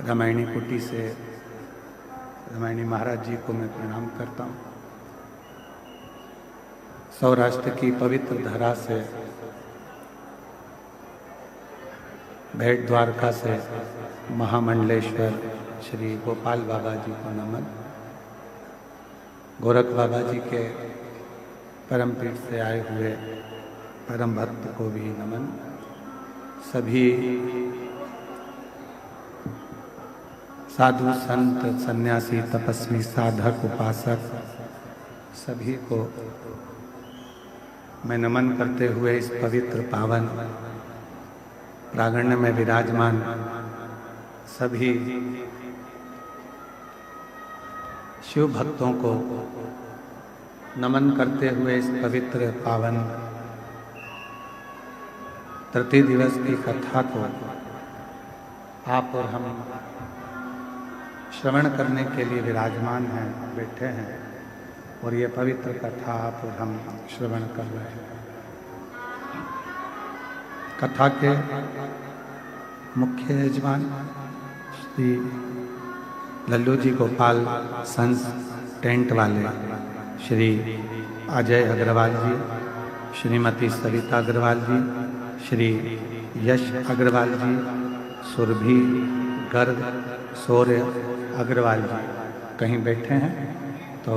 रामायणी कुटी से रामायणी महाराज जी को मैं प्रणाम करता हूँ। सौराष्ट्र की पवित्र धरा से, भेंट द्वारका से महामंडलेश्वर श्री गोपाल बाबा जी को नमन। गोरख बाबा जी के परम पीठ से आए हुए परम भक्त को भी नमन। सभी साधु संत सन्यासी तपस्वी साधक उपासक सभी को मैं नमन करते हुए इस पवित्र पावन प्रांगण में विराजमान सभी शिव भक्तों को नमन करते हुए इस पवित्र पावन तृतीय दिवस की कथा को आप और हम श्रवण करने के लिए विराजमान हैं, बैठे हैं और ये पवित्र कथा आप और हम श्रवण कर रहे हैं। कथा के मुख्य यजमान श्री लल्लू जी गोपाल संस टेंट वाले श्री अजय अग्रवाल जी, श्रीमती सविता अग्रवाल जी, श्री यश अग्रवाल जी, सुरभि गर्ग सूर्य अग्रवाल जी कहीं बैठे हैं तो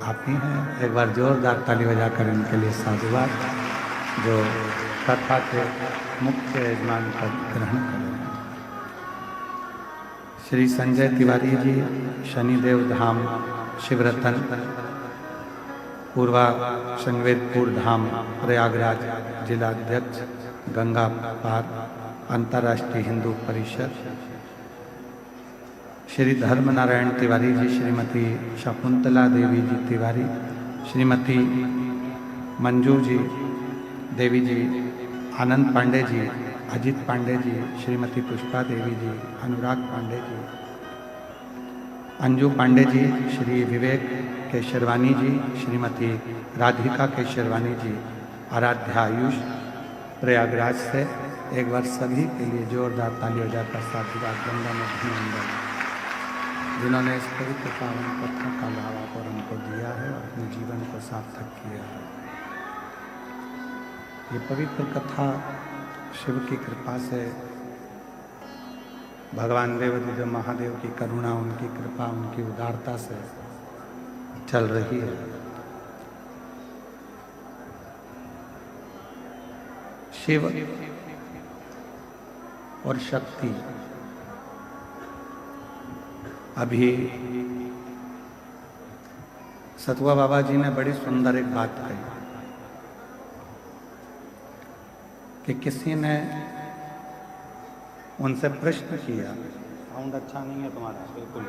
आप ही हैं। एक बार जोरदार ताली बजाकर इनके लिए साधुवाद, जो कथा के मुख्य यजमान पद ग्रहण कर रहे हैं। श्री संजय तिवारी जी, शनिदेव धाम शिवरतन पूर्वा संवेदपुर धाम प्रयागराज जिला अध्यक्ष गंगा पार अंतर्राष्ट्रीय हिंदू परिषद, श्री धर्म नारायण तिवारी जी, श्रीमती शकुंतला देवी जी तिवारी, श्रीमती मंजू जी देवी जी, आनंद पांडे जी, अजित पांडे जी, श्रीमती पुष्पा देवी जी, अनुराग पांडे जी, अंजू पांडे जी, श्री विवेक केशरवानी जी, श्रीमती राधिका केशरवानी जी, आराध्या आयुष प्रयागराज से। एक बार सभी के लिए जोरदार ताली बजाकर साधुवाद। गंगा मध्य अंदर जिन्होंने इस पवित्र पावन कथा का लाभ आप और हमको दिया है और अपने जीवन को सार्थक किया है। ये पवित्र कथा शिव की कृपा से, भगवान देव महादेव की करुणा, उनकी कृपा, उनकी उदारता से चल रही है। शिव और शक्ति। अभी सतुआ बाबा जी ने बड़ी सुंदर एक बात कही कि किसी ने उनसे प्रश्न किया, साउंड अच्छा नहीं है तुम्हारा बिल्कुल।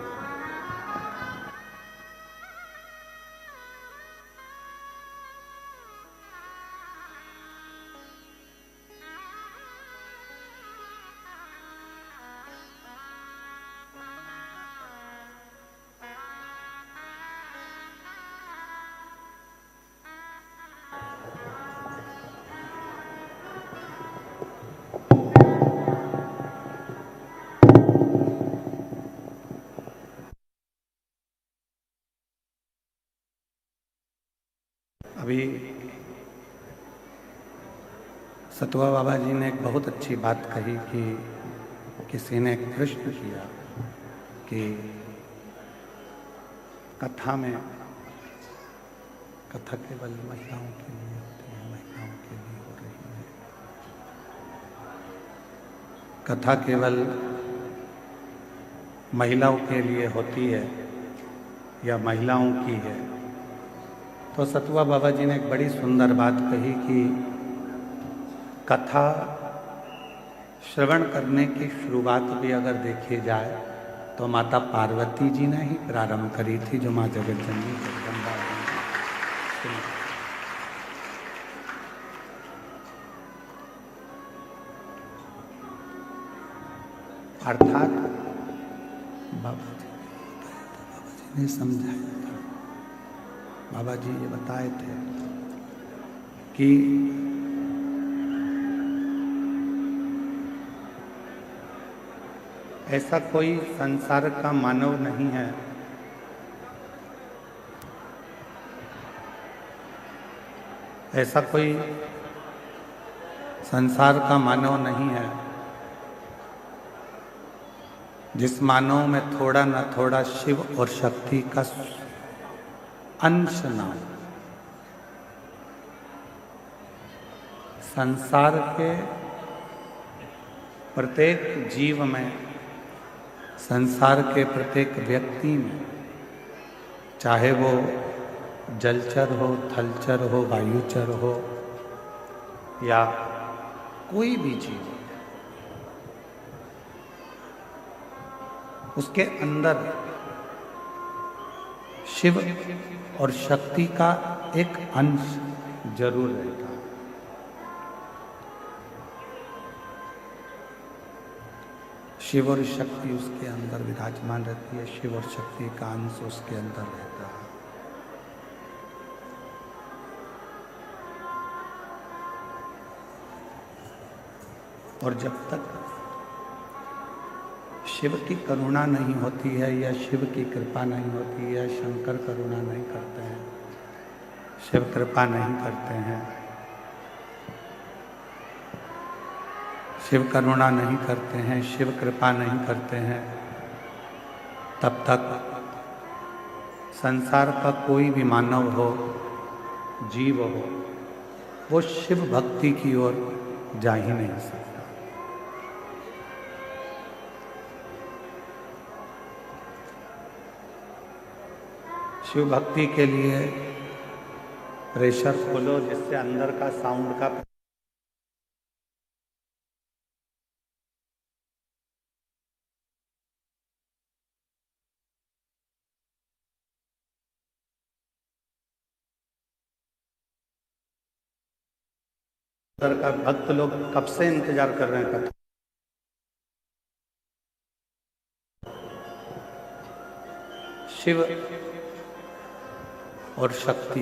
अभी सतुआ बाबा जी ने एक बहुत अच्छी बात कही कि किसी ने एक प्रश्न किया कि कथा में, कथा केवल महिलाओं के लिए होती है, महिलाओं के लिए हो रही है, कथा केवल महिलाओं के लिए होती है या महिलाओं की है। तो सतुआ बाबा जी ने एक बड़ी सुंदर बात कही कि कथा श्रवण करने की शुरुआत भी अगर देखी जाए तो माता पार्वती जी ने ही प्रारंभ करी थी, जो माँ जगत जननी जगदम्बा। अर्थात बाबा जी ने समझाया था, बाबा जी ये बताए थे कि ऐसा कोई संसार का मानव नहीं है ऐसा कोई संसार का मानव नहीं है जिस मानव में थोड़ा न थोड़ा शिव और शक्ति का अंश न हो। संसार के प्रत्येक जीव में, संसार के प्रत्येक व्यक्ति में, चाहे वो जलचर हो, थलचर हो, वायुचर हो या कोई भी जीव, उसके अंदर शिव और शक्ति का एक अंश जरूर रहता है। शिव और शक्ति उसके अंदर विराजमान रहती है, शिव और शक्ति का अंश उसके अंदर रहता है। और जब तक शिव की करुणा नहीं होती है या शिव की कृपा नहीं होती है, शंकर करुणा नहीं करते हैं, शिव कृपा नहीं करते हैं, शिव करुणा नहीं करते हैं, शिव कृपा नहीं करते हैं, तब तक संसार का कोई भी मानव हो, जीव हो, वो शिव भक्ति की ओर जा ही नहीं सकता। शिव भक्ति के लिए प्रेशर खोलो जिससे अंदर का साउंड का का भक्त लोग कब से इंतजार कर रहे हैं। शिव और शक्ति,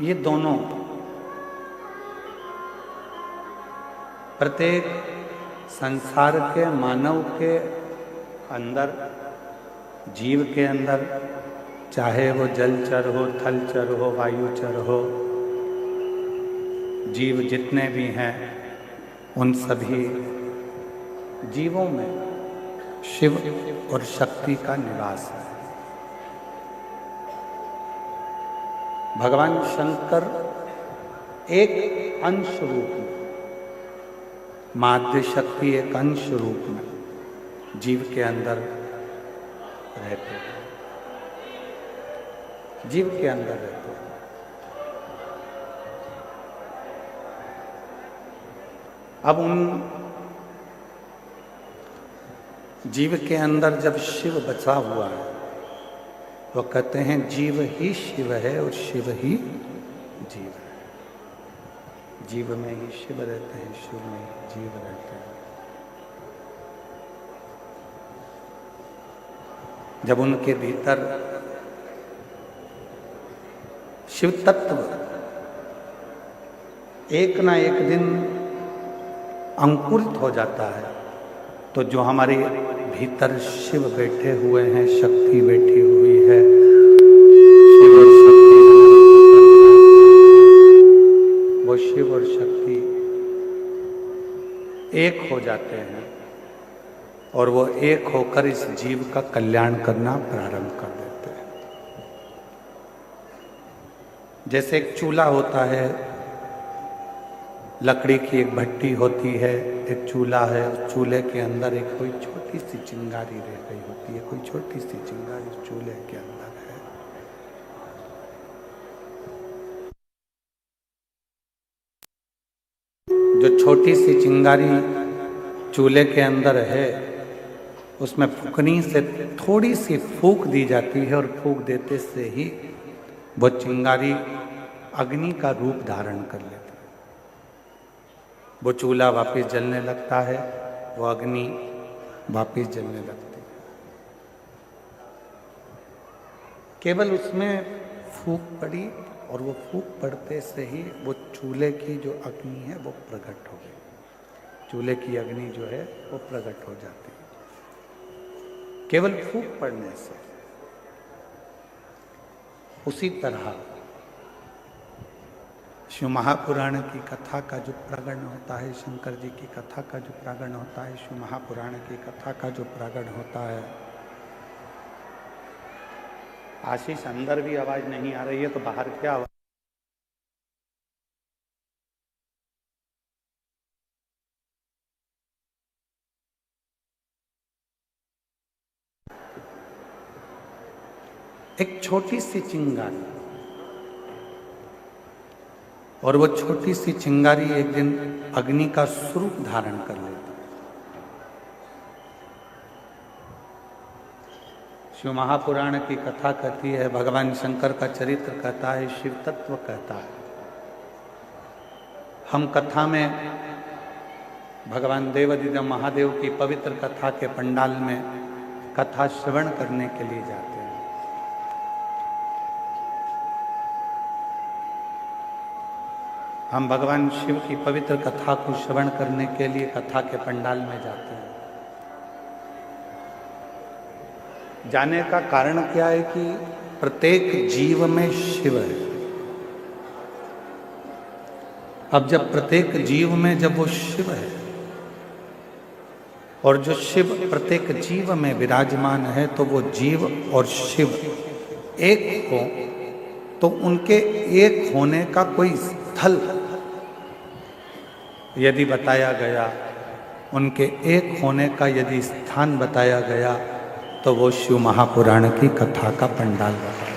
ये दोनों प्रत्येक संसार के मानव के अंदर, जीव के अंदर, चाहे वो जलचर हो, थलचर हो, वायुचर हो, जीव जितने भी हैं उन सभी जीवों में शिव और शक्ति का निवास है। भगवान शंकर एक अंश रूप में, माध्य शक्ति एक अंश रूप में जीव के अंदर रहते हैं, जीव के अंदर रहते हैं। अब उन जीव के अंदर जब शिव बसा हुआ है, वो कहते हैं जीव ही शिव है और शिव ही जीव है। जीव में ही शिव रहते हैं, शिव में ही जीव रहते हैं। जब उनके भीतर शिव तत्व एक ना एक दिन अंकुरित हो जाता है, तो जो हमारे भीतर शिव बैठे हुए हैं, शक्ति बैठी हुई है, शिव और शक्ति, वो शिव और शक्ति एक हो जाते हैं और वो एक होकर इस जीव का कल्याण करना प्रारंभ कर देते हैं। जैसे एक चूल्हा होता है, लकड़ी की एक भट्टी होती है, एक चूल्हा है, उस चूल्हे के अंदर एक कोई छोटी सी चिंगारी रह गई होती है, कोई छोटी सी चिंगारी उस चूल्हे के अंदर है। जो छोटी सी चिंगारी चूल्हे के अंदर है, उसमें फूकनी से थोड़ी सी फूक दी जाती है और फूक देते से ही वो चिंगारी अग्नि का रूप धारण कर लेती है। वो चूल्हा वापस जलने लगता है, वो अग्नि वापस जलने लगती है। केवल उसमें फूक पड़ी और वो फूक पड़ते से ही वो चूल्हे की जो अग्नि है वो प्रकट हो गई। चूल्हे की अग्नि जो है वो प्रकट हो जाती है केवल फूंक पड़ने से। उसी तरह शिव महापुराण की कथा का जो प्रागण होता है, शंकर जी की कथा का जो प्रागण होता है, शिव महापुराण की कथा का जो प्रागण होता है। आशीष, अंदर भी आवाज नहीं आ रही है तो बाहर क्या आवाज? एक छोटी सी चिंगारी, और वो छोटी सी चिंगारी एक दिन अग्नि का स्वरूप धारण कर लेती। शिव महापुराण की कथा कहती है, भगवान शंकर का चरित्र कहता है, शिव तत्व कहता है। हम कथा में भगवान देवादिदेव महादेव की पवित्र कथा के पंडाल में कथा श्रवण करने के लिए जाते हैं। हम भगवान शिव की पवित्र कथा को श्रवण करने के लिए कथा के पंडाल में जाते हैं। जाने का कारण क्या है कि प्रत्येक जीव में शिव है। अब जब प्रत्येक जीव में जब वो शिव है और जो शिव प्रत्येक जीव में विराजमान है, तो वो जीव और शिव एक हो, तो उनके एक होने का कोई स्थल यदि बताया गया, उनके एक होने का यदि स्थान बताया गया, तो वो शिव महापुराण की कथा का पंडाल बताया,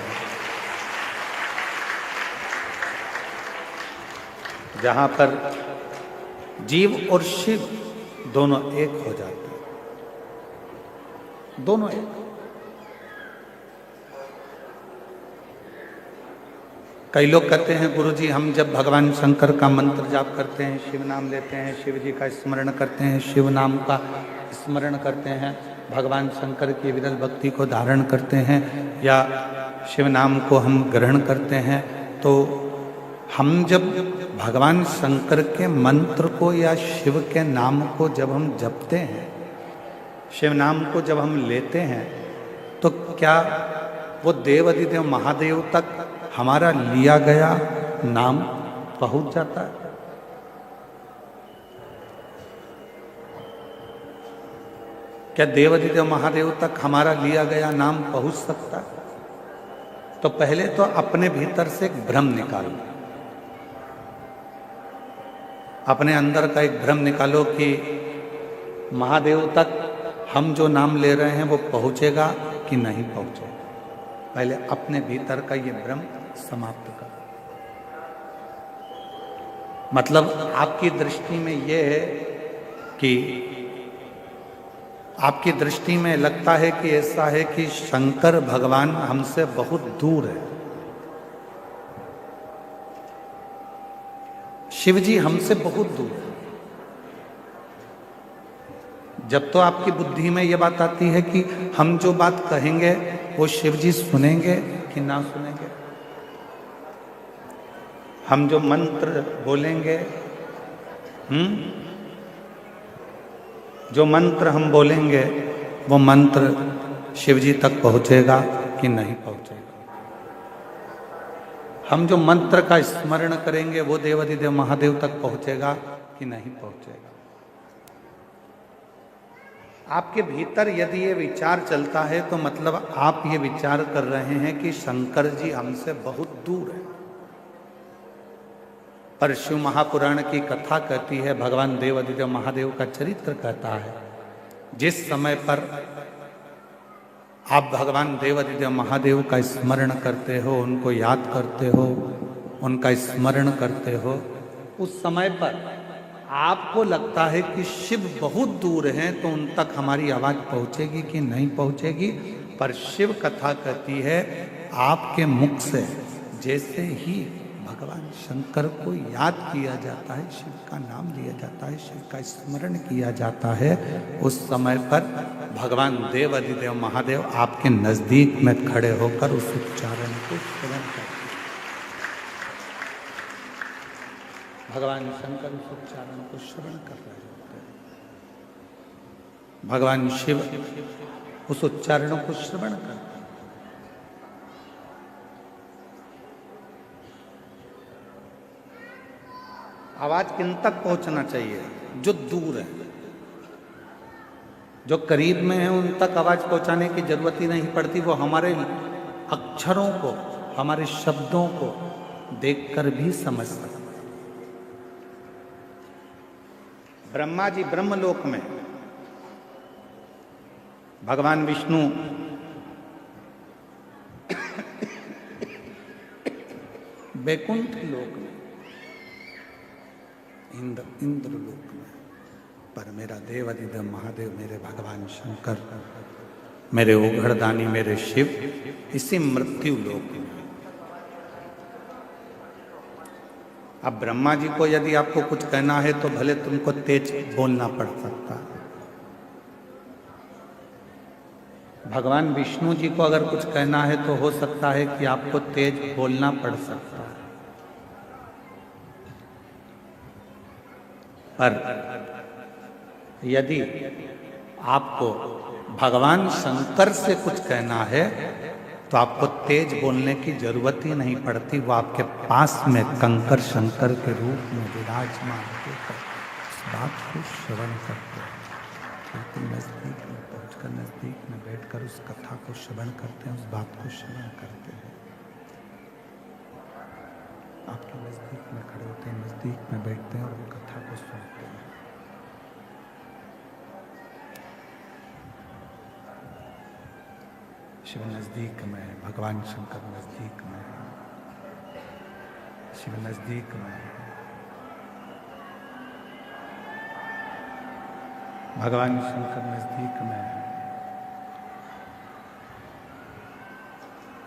जहां पर जीव और शिव दोनों एक हो जाते हैं, दोनों एक। कई लोग कहते हैं, गुरुजी हम जब भगवान शंकर का मंत्र जाप करते हैं, शिव नाम लेते हैं, शिव जी का स्मरण करते हैं, शिव नाम का स्मरण करते हैं, भगवान शंकर की विरल भक्ति को धारण करते हैं या शिव नाम को हम ग्रहण करते हैं, तो हम जब भगवान शंकर के मंत्र को या शिव के नाम को जब हम जपते हैं, शिव नाम को जब हम लेते हैं, तो क्या वो देवादिदेव महादेव तक हमारा लिया गया नाम पहुंच जाता है? क्या देवादिदेव महादेव तक हमारा लिया गया नाम पहुंच सकता है? तो पहले तो अपने भीतर से एक भ्रम निकालो, अपने अंदर का एक भ्रम निकालो कि महादेव तक हम जो नाम ले रहे हैं वो पहुंचेगा कि नहीं पहुंचेगा। पहले अपने भीतर का ये भ्रम समाप्त करो। मतलब आपकी दृष्टि में ये है कि आपकी दृष्टि में लगता है कि ऐसा है कि शंकर भगवान हमसे बहुत दूर है, शिव जी हमसे बहुत दूर है। जब तो आपकी बुद्धि में यह बात आती है कि हम जो बात कहेंगे वो शिव जी सुनेंगे कि ना सुनेंगे, हम जो मंत्र बोलेंगे, जो मंत्र हम बोलेंगे वो मंत्र शिव जी तक पहुंचेगा कि नहीं पहुंचेगा, हम जो मंत्र का स्मरण करेंगे वो देवादिदेव महादेव तक पहुंचेगा कि नहीं पहुंचेगा। आपके भीतर यदि ये विचार चलता है तो मतलब आप ये विचार कर रहे हैं कि शंकर जी हमसे बहुत दूर है। पर शिव महापुराण की कथा कहती है, भगवान देवादिदेव महादेव का चरित्र कहता है, जिस समय पर आप भगवान देवादिदेव महादेव का स्मरण करते हो, उनको याद करते हो, उनका स्मरण करते हो, उस समय पर आपको लगता है कि शिव बहुत दूर हैं, तो उन तक हमारी आवाज पहुंचेगी कि नहीं पहुंचेगी। पर शिव कथा कहती है, आपके मुख से जैसे ही भगवान शंकर को याद किया जाता है, शिव का नाम लिया जाता है, शिव का स्मरण किया जाता है, उस समय पर भगवान देवादिदेव महादेव आपके नजदीक में खड़े होकर उस उच्चारण को श्रवण करते हैं। भगवान शंकर उस उच्चारण को श्रवण कर रहे होते हैं। भगवान शिव उस उच्चारणों को श्रवण करते। आवाज किन तक पहुंचना चाहिए? जो दूर है, जो करीब में है उन तक आवाज पहुंचाने की जरूरत ही नहीं पड़ती। वो हमारे अक्षरों को, हमारे शब्दों को देखकर भी समझ सकते। ब्रह्मा जी ब्रह्मलोक में, भगवान विष्णु वैकुंठ लोक में, इंद्र लोक में, पर मेरा देव अधिदेव महादेव, मेरे भगवान शंकर, मेरे ओघड़दानी, मेरे शिव इसी मृत्यु लोक में। अब ब्रह्मा जी को यदि आपको कुछ कहना है तो भले तुमको तेज बोलना पड़ सकता है। भगवान विष्णु जी को अगर कुछ कहना है तो हो सकता है कि आपको तेज बोलना पड़ सकता है। पर यदि आपको भगवान शंकर से कुछ कहना है तो आपको तेज बोलने की जरूरत ही नहीं पड़ती। वो आपके पास में कंकर शंकर के रूप में विराजमान होकर इस बात को श्रवण करते हैं। बिल्कुल नजदीक में पहुंचकर, नजदीक में बैठकर उस कथा को श्रवण करते हैं, उस बात को श्रवण करते हैं। आपके नजदीक में खड़े होते हैं, नजदीक में बैठते हैं और वो कथा को सुनते हैं। शिव नजदीक में, भगवान शंकर नजदीक में, शिव नजदीक में, भगवान शंकर नजदीक में।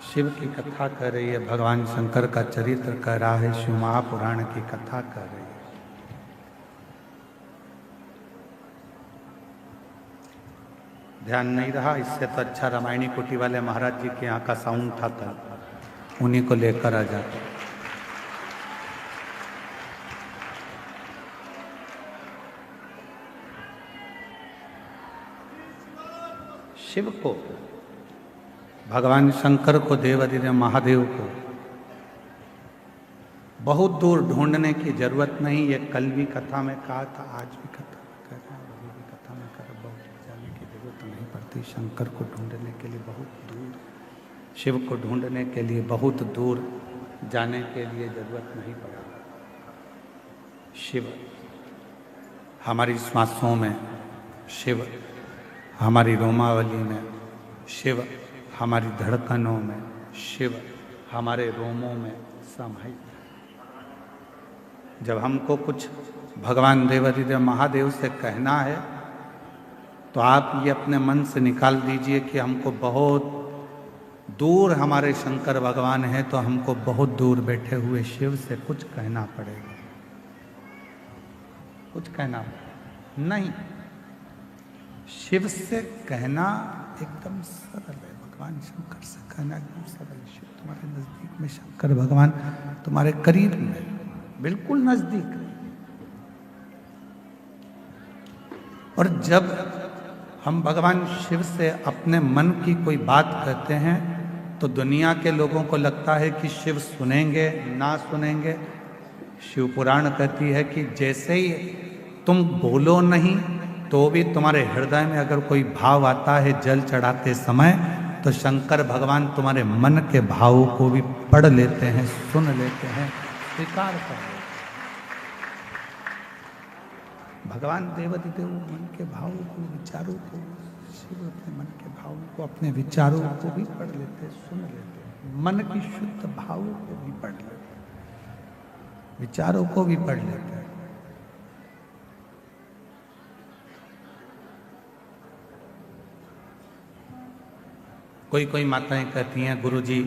शिव की कथा कर रही है, भगवान शंकर का चरित्र कह रहा है, शिव महापुराण की कथा कर रही है। ध्यान नहीं रहा, इससे तो अच्छा रामायणी कुटी वाले महाराज जी के यहाँ का साउंड था, उन्हीं को लेकर आ जाते। शिव को, भगवान शंकर को, देवाधिदेव महादेव को बहुत दूर ढूंढने की जरूरत नहीं। ये कल भी कथा में कहा था, आज भी कथा में कह रहा हूं, अभी भी कथा में कर, बहुत जाने की जरूरत नहीं पड़ती। शंकर को ढूंढने के लिए बहुत दूर, शिव को ढूंढने के लिए बहुत दूर जाने के लिए जरूरत नहीं पड़ा। शिव हमारी श्वासों में, शिव हमारी रोमावली में, शिव हमारी धड़कनों में, शिव हमारे रोमों में समाहित। जब हमको कुछ भगवान देवाधिदेव महादेव से कहना है तो आप ये अपने मन से निकाल दीजिए कि हमको बहुत दूर हमारे शंकर भगवान हैं, तो हमको बहुत दूर बैठे हुए शिव से कुछ कहना पड़ेगा। कुछ कहना नहीं, शिव से कहना एकदम सरल है। भगवान शंकर से कहना एकदम सरल है। शिव तुम्हारे नजदीक में, शंकर भगवान तुम्हारे करीब में, बिल्कुल नजदीक। और जब हम भगवान शिव से अपने मन की कोई बात कहते हैं तो दुनिया के लोगों को लगता है कि शिव सुनेंगे ना सुनेंगे। शिव पुराण कहती है कि जैसे ही तुम बोलो नहीं तो भी तुम्हारे हृदय में अगर कोई भाव आता है जल चढ़ाते समय, तो शंकर भगवान तुम्हारे मन के भावों को भी पढ़ लेते हैं, सुन लेते हैं, स्वीकार कर लेते हैं। भगवान देवाधिदेव मन के भावों को, विचारों को, शिव अपने मन के भावों को, अपने विचारों को भी पढ़ लेते हैं, सुन लेते हैं। मन की शुद्ध भावों को भी पढ़ लेते हैं, विचारों को भी पढ़ लेते हैं। कोई कोई माताएं कहती हैं, गुरुजी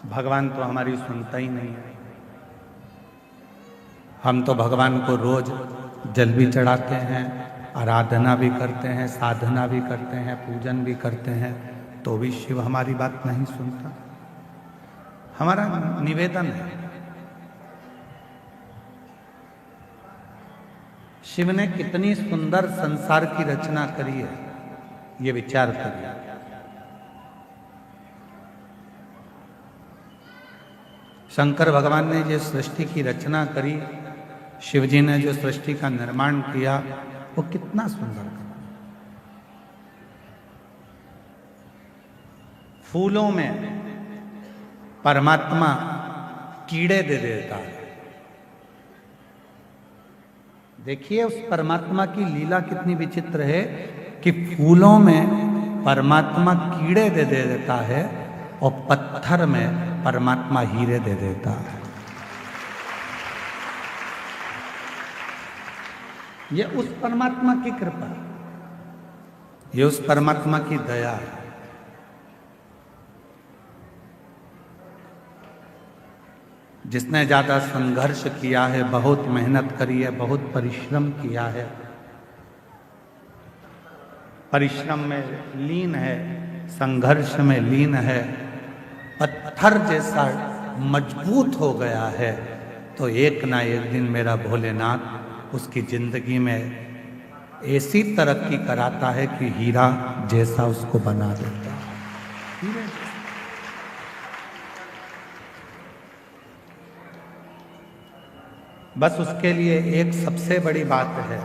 भगवान तो हमारी सुनता ही नहीं है। हम तो भगवान को रोज जल भी चढ़ाते हैं, आराधना भी करते हैं, साधना भी करते हैं, पूजन भी करते हैं, तो भी शिव हमारी बात नहीं सुनता। हमारा निवेदन है शिव ने कितनी सुंदर संसार की रचना करी है, ये विचार करिए। शंकर भगवान ने जो सृष्टि की रचना करी, शिव जी ने जो सृष्टि का निर्माण किया, वो कितना सुंदर करा। फूलों में परमात्मा कीड़े दे देता है। देखिए उस परमात्मा की लीला कितनी विचित्र है कि फूलों में परमात्मा कीड़े दे देता है और पत्थर में परमात्मा हीरे दे देता है। ये उस परमात्मा की कृपा, ये उस परमात्मा की दया है। जिसने ज्यादा संघर्ष किया है, बहुत मेहनत करी है, बहुत परिश्रम किया है, परिश्रम में लीन है, संघर्ष में लीन है, पत्थर जैसा मजबूत हो गया है, तो एक ना एक दिन मेरा भोलेनाथ उसकी जिंदगी में ऐसी तरक्की कराता है कि हीरा जैसा उसको बना देता है। बस उसके लिए एक सबसे बड़ी बात है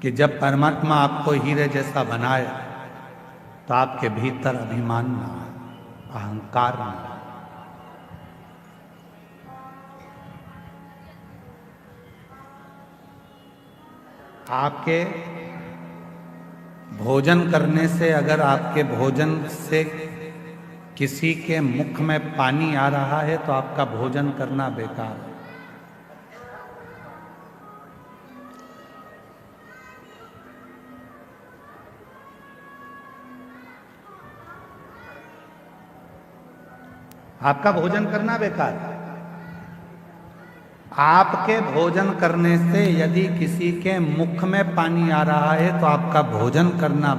कि जब परमात्मा आपको हीरे जैसा बनाए तो आपके भीतर अभिमान ना आए, अहंकार ना आए। आपके भोजन करने से, अगर आपके भोजन से किसी के मुख में पानी आ रहा है तो आपका भोजन करना बेकार है। आपका भोजन करना बेकार है। आपके भोजन करने से यदि किसी के मुख में पानी आ रहा है तो आपका भोजन करना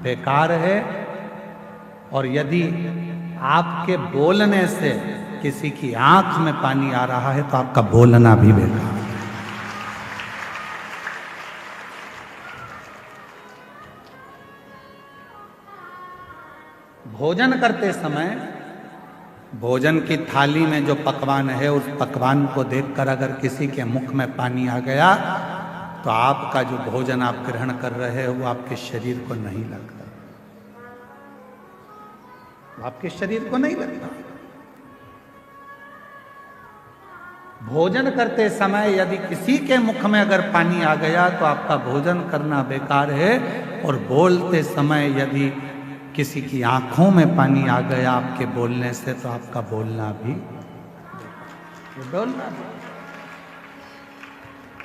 बेकार है, और यदि आपके बोलने से किसी की आंख में पानी आ रहा है तो आपका बोलना भी बेकार है। भोजन करते समय भोजन की थाली में जो पकवान है, उस पकवान को देखकर अगर किसी के मुख में पानी आ गया तो आपका जो भोजन आप ग्रहण कर रहे हो वो आपके शरीर को नहीं लगता, आपके शरीर को नहीं लगता। भोजन करते समय यदि किसी के मुख में अगर पानी आ गया तो आपका भोजन करना बेकार है, और बोलते समय यदि किसी की आंखों में पानी आ गया आपके बोलने से तो आपका बोलना भी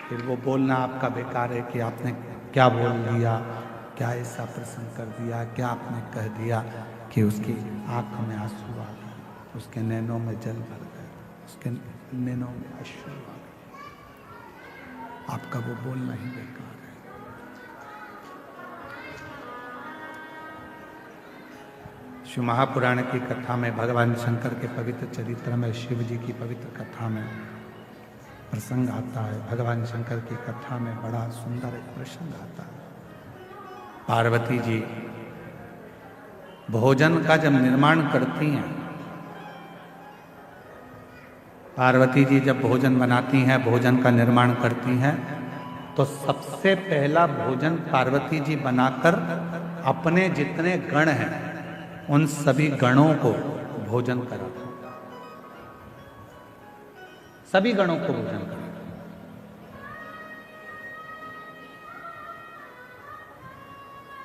फिर वो बोलना आपका बेकार है कि आपने क्या बोल दिया, क्या ऐसा प्रश्न कर दिया, क्या आपने कह दिया कि उसकी आंख में आंसू आ गए, उसके नैनों में जल भर गए, उसके नैनों में अश्रु आ गए। आपका वो बोलना ही बेकार है। शिव महापुराण की कथा में, भगवान शंकर के पवित्र चरित्र में, शिव जी की पवित्र कथा में प्रसंग आता है। भगवान शंकर की कथा में बड़ा सुंदर एक प्रसंग आता है। पार्वती जी भोजन का जब निर्माण करती हैं, पार्वती जी जब भोजन बनाती हैं, भोजन का निर्माण करती हैं, तो सबसे पहला भोजन पार्वती जी बनाकर अपने जितने गण हैं उन सभी गणों को भोजन कराते, सभी गणों को भोजन कराते।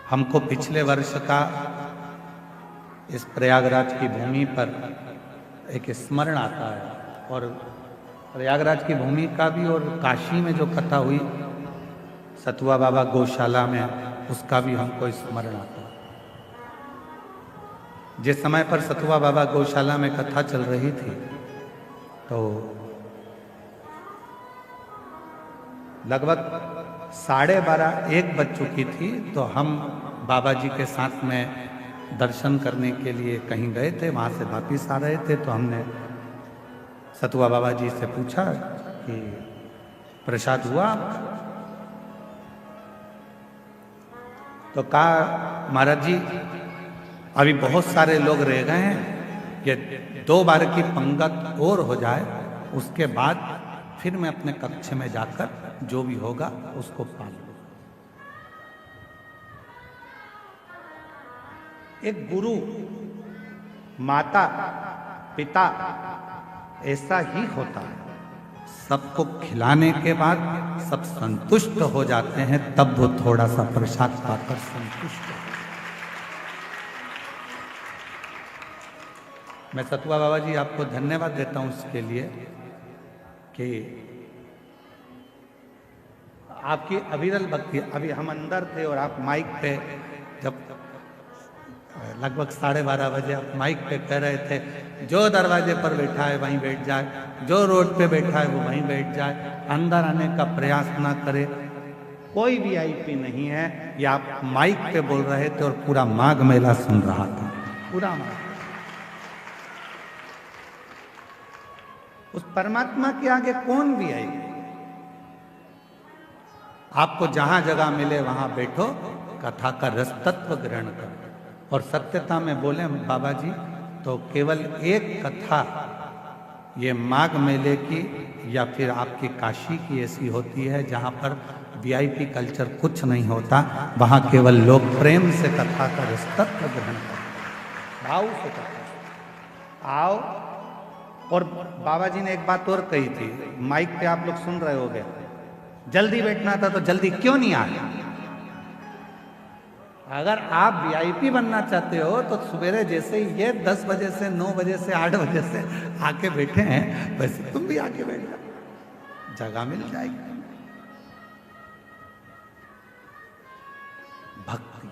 हमको पिछले वर्ष का इस प्रयागराज की भूमि पर एक स्मरण आता है, और प्रयागराज की भूमि का भी और काशी में जो कथा हुई सतुआ बाबा गौशाला में, उसका भी हमको स्मरण आता है। जिस समय पर सतुआ बाबा गौशाला में कथा चल रही थी तो लगभग 12:30-1 बज चुकी थी, तो हम बाबा जी के साथ में दर्शन करने के लिए कहीं गए थे। वहाँ से वापिस आ रहे थे तो हमने सतुआ बाबा जी से पूछा कि प्रसाद हुआ? तो कहा महाराज जी अभी बहुत सारे लोग रह गए हैं, ये 2 बार की पंगत और हो जाए, उसके बाद फिर मैं अपने कक्ष में जाकर जो भी होगा उसको पाल लूंगा। एक गुरु, माता, पिता ऐसा ही होता है, सबको खिलाने के बाद सब संतुष्ट हो जाते हैं, तब वो थोड़ा सा प्रसाद पाकर संतुष्ट हो। मैं सतुआ बाबा जी आपको धन्यवाद देता हूं इसके लिए कि आपकी अविरल भक्ति। अभी हम अंदर थे और आप माइक पे, जब लगभग 12:30 बजे आप माइक पे कह रहे थे जो दरवाजे पर बैठा है वहीं बैठ जाए, जो रोड पे बैठा है वो वहीं बैठ जाए, अंदर आने का प्रयास ना करे। कोई वीआईपी नहीं है, ये आप माइक पे बोल रहे थे और पूरा माघ मेला सुन रहा था, पूरा माघ। उस परमात्मा के आगे कौन वीआईपी? आपको जहां जगह मिले वहां बैठो, कथा का रस तत्व ग्रहण करो। और सत्यता में बोले बाबा जी तो केवल एक कथा ये माघ मेले की या फिर आपकी काशी की ऐसी होती है जहाँ पर वीआईपी कल्चर कुछ नहीं होता, वहाँ केवल लोग प्रेम से कथा का रसतत्व ग्रहण करते, भाव से कथा आओ। और बाबा जी ने एक बात और कही थी, माइक पे आप लोग सुन रहे होगे, जल्दी बैठना था तो जल्दी क्यों नहीं आया? अगर आप वीआईपी बनना चाहते हो तो सवेरे जैसे ही ये 10 बजे से 9 बजे से 8 बजे से आके बैठे हैं, वैसे तुम भी आके बैठ जाओ, जगह मिल जाएगी। भक्ति,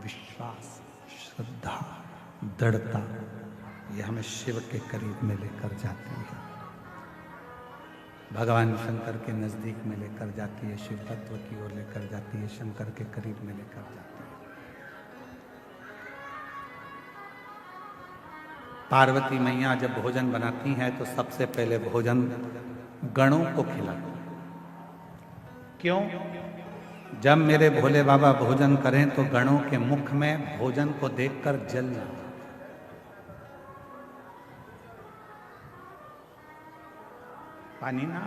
विश्वास, श्रद्धा, दृढ़ता, ये हमें शिव के करीब में लेकर जाती है, भगवान शंकर के नजदीक में लेकर जाती है, शिव तत्व की ओर लेकर जाती है, शंकर के करीब में लेकर जाती है। पार्वती मैया जब भोजन बनाती हैं तो सबसे पहले भोजन गणों को खिलाती हैं। क्यों? जब मेरे भोले बाबा भोजन करें तो गणों के मुख में भोजन को देखकर जल जाए। पानी ना,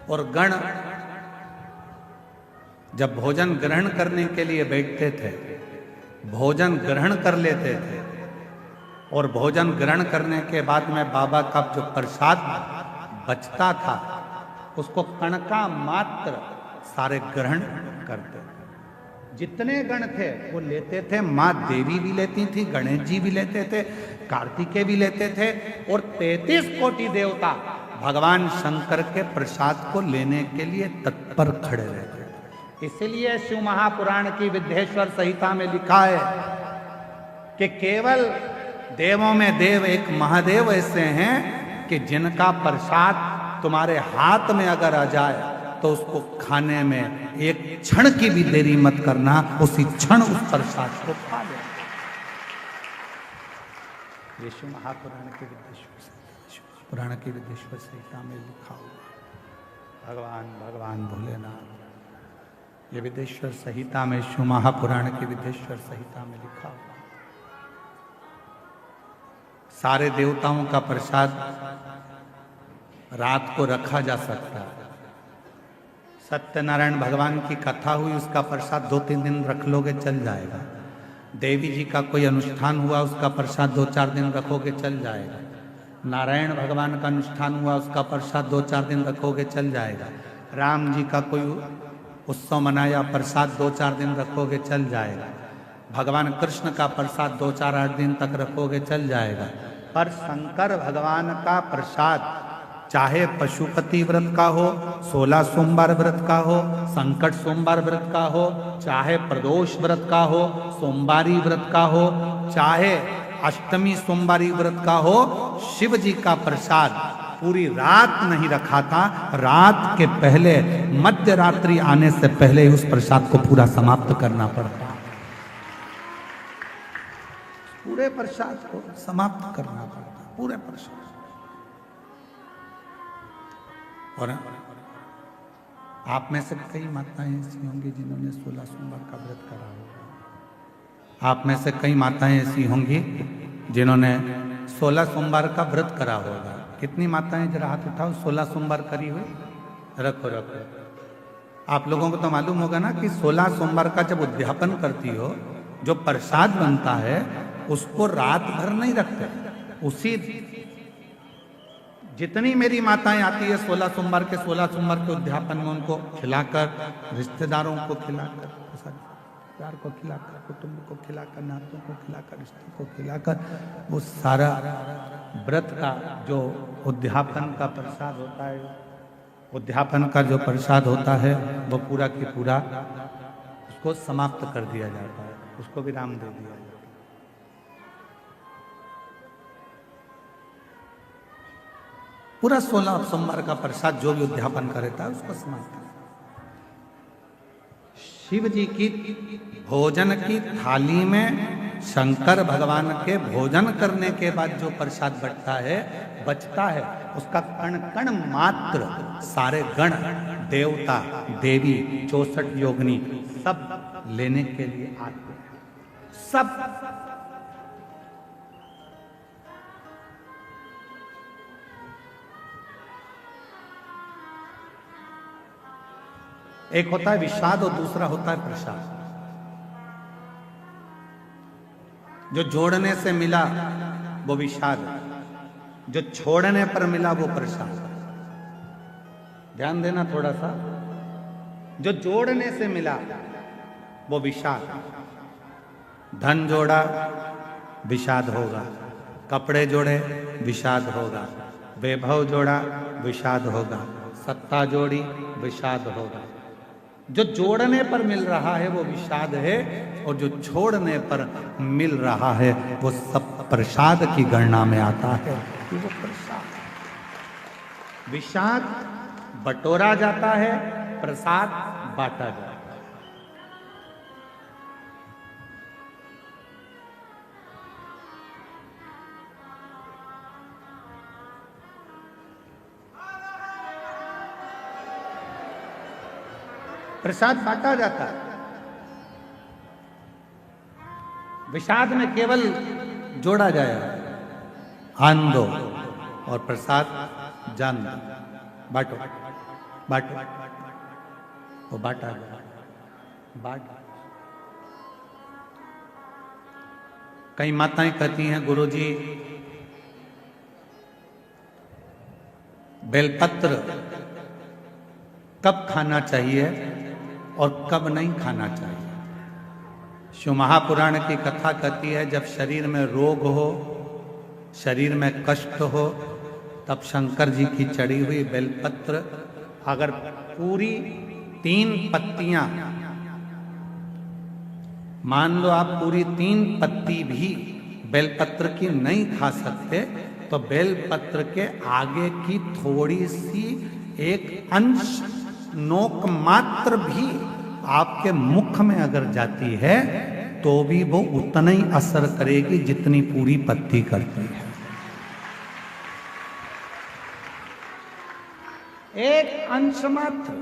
और गण जब भोजन ग्रहण करने के लिए बैठते थे, भोजन ग्रहण कर लेते थे, और भोजन ग्रहण करने के बाद में बाबा का जो प्रसाद बचता था उसको कणका मात्र सारे ग्रहण करते थे। जितने गण थे वो लेते थे, माँ देवी भी लेती थी, गणेश जी भी लेते थे, कार्तिकेय भी लेते थे, और 33 कोटि देवता भगवान शंकर के प्रसाद को लेने के लिए तत्पर खड़े रहते। इसलिए शिव महापुराण की विद्येश्वर संहिता में लिखा है कि केवल देवों में देव एक महादेव ऐसे हैं कि जिनका प्रसाद तुम्हारे हाथ में अगर आ जाए तो उसको खाने में एक क्षण की भी देरी मत करना, उसी क्षण उस प्रसाद को खा ले। ये शिव महापुराण के विद्येश्वर संहिता में लिखा हुआ। भगवान भोलेनाथ, ये विद्येश्वर संहिता में, शिव महापुराण की विद्येश्वर संहिता में लिखा हुआ। सारे देवताओं का प्रसाद रात को रखा जा सकता है। सत्यनारायण भगवान की कथा हुई, उसका प्रसाद 2-3 दिन रख लोगे चल जाएगा। देवी जी का कोई अनुष्ठान हुआ, उसका प्रसाद 2-4 दिन रखोगे चल जाएगा। नारायण भगवान का अनुष्ठान हुआ, उसका प्रसाद 2-4 दिन रखोगे चल जाएगा। राम जी का कोई उत्सव मनाया, प्रसाद 2-4 दिन रखोगे चल जाएगा। भगवान कृष्ण का प्रसाद 2-4-8 दिन तक रखोगे चल जाएगा। पर शंकर भगवान का प्रसाद चाहे पशुपति व्रत का हो, 16 सोमवार व्रत का हो, संकट सोमवार व्रत का हो, चाहे प्रदोष व्रत का हो, सोमवारी व्रत का हो, चाहे अष्टमी सोमवारी व्रत का हो, शिव जी का प्रसाद पूरी रात नहीं रखा था। रात के पहले, मध्य रात्रि आने से पहले उस प्रसाद को पूरा समाप्त करना पड़ता। पूरे प्रसाद को समाप्त करना पड़ता, पूरे प्रसाद। और आप में से कई माताएं ऐसी होंगी जिन्होंने 16 सोमवार का व्रत करा होगा। आप में से कई माताएं ऐसी होंगी जिन्होंने 16 सोमवार का व्रत करा होगा। कितनी माताएं, जरा हाथ उठाओ, 16 सोमवार करी हुई? रखो रखो। आप लोगों को तो मालूम होगा ना कि 16 सोमवार का जब उद्यापन करती हो, जो प्रसाद बनता है उसको रात भर नहीं रखते। उसी जितनी मेरी माताएं आती है 16 सोमवार के उद्यापन में, उनको खिलाकर, रिश्तेदारों को खिलाकर, प्यार को खिलाकर, कुटुंब को खिलाकर, नातों को खिलाकर, रिश्ते को खिलाकर, वो सारा व्रत का जो उद्यापन का प्रसाद होता है, उद्यापन का जो प्रसाद होता है वो पूरा की पूरा उसको समाप्त कर दिया जाता है, उसको विराम दे दिया जाता है। पूरा 16 सोमवार का प्रसाद जो भी उद्यापन करता है उसको समाप्त कर। शिव जी की भोजन की थाली में शंकर भगवान के भोजन करने के बाद जो प्रसाद बचता है उसका कण कण मात्र सारे गण, देवता, देवी, 64 योगिनी सब लेने के लिए आते हैं। सब एक होता है विषाद और दूसरा होता है प्रसाद। जो जोड़ने से मिला वो विषाद, जो छोड़ने पर मिला वो प्रसाद। ध्यान देना थोड़ा सा। जो जोड़ने से मिला वो विषाद। धन जोड़ा विषाद होगा, कपड़े जोड़े विषाद होगा, वैभव जोड़ा विषाद होगा, सत्ता जोड़ी विषाद होगा। जो जोड़ने पर मिल रहा है वो विषाद है, और जो छोड़ने पर मिल रहा है वो सब प्रसाद की गणना में आता है। वो प्रसाद, विषाद बटोरा जाता है, प्रसाद बांटा जाता है। प्रसाद बांटा जाता है। विषाद में केवल जोड़ा जाएगा, आन दो और प्रसाद जान दो, बांटो बांटो, वो बांटा गया, बांट। कई माताएं कहती हैं, गुरुजी बेलपत्र कब खाना चाहिए और कब नहीं खाना चाहिए। शिव महापुराण की कथा कहती है, जब शरीर में रोग हो, शरीर में कष्ट हो, तब शंकर जी की चढ़ी हुई बेलपत्र अगर पूरी 3 पत्तियां, मान लो आप पूरी 3 पत्ती भी बेलपत्र की नहीं खा सकते, तो बेलपत्र के आगे की थोड़ी सी एक अंश नोक मात्र भी आपके मुख में अगर जाती है तो भी वो उतना ही असर करेगी जितनी पूरी पत्ती करती है। एक अंश मात्र।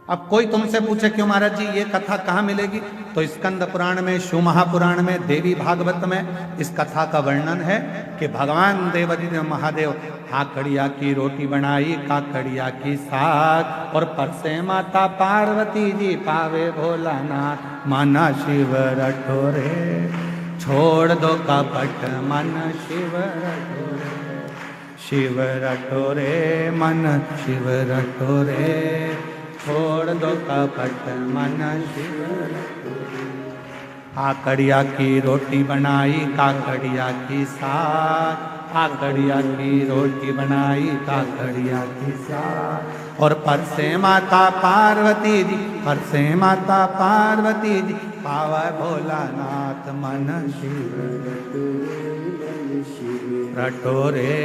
अब कोई तुमसे पूछे क्यों महाराज जी ये कथा कहाँ मिलेगी, तो स्कंद पुराण में, शिव महापुराण में, देवी भागवत में इस कथा का वर्णन है कि भगवान देवादिदेव महादेव काकड़िया की रोटी बनाई, काकड़िया की साग, और परसे माता पार्वती जी पावे भोलानाथ, माना शिव रटोरे, छोड़ दो कपट मन शिव रटोरे, शिव रटोरे मन शिव रटोरे, छोड़ दो कपट मन शिव रटोरे। काकड़िया की रोटी बनाई, काकड़िया की साग, काकड़िया की रोटी बनाई, काकड़िया की साग, और परसे माता पार्वती जी, परसे माता पार्वती जी पावा भोलानाथ, मन शिव रटोरे,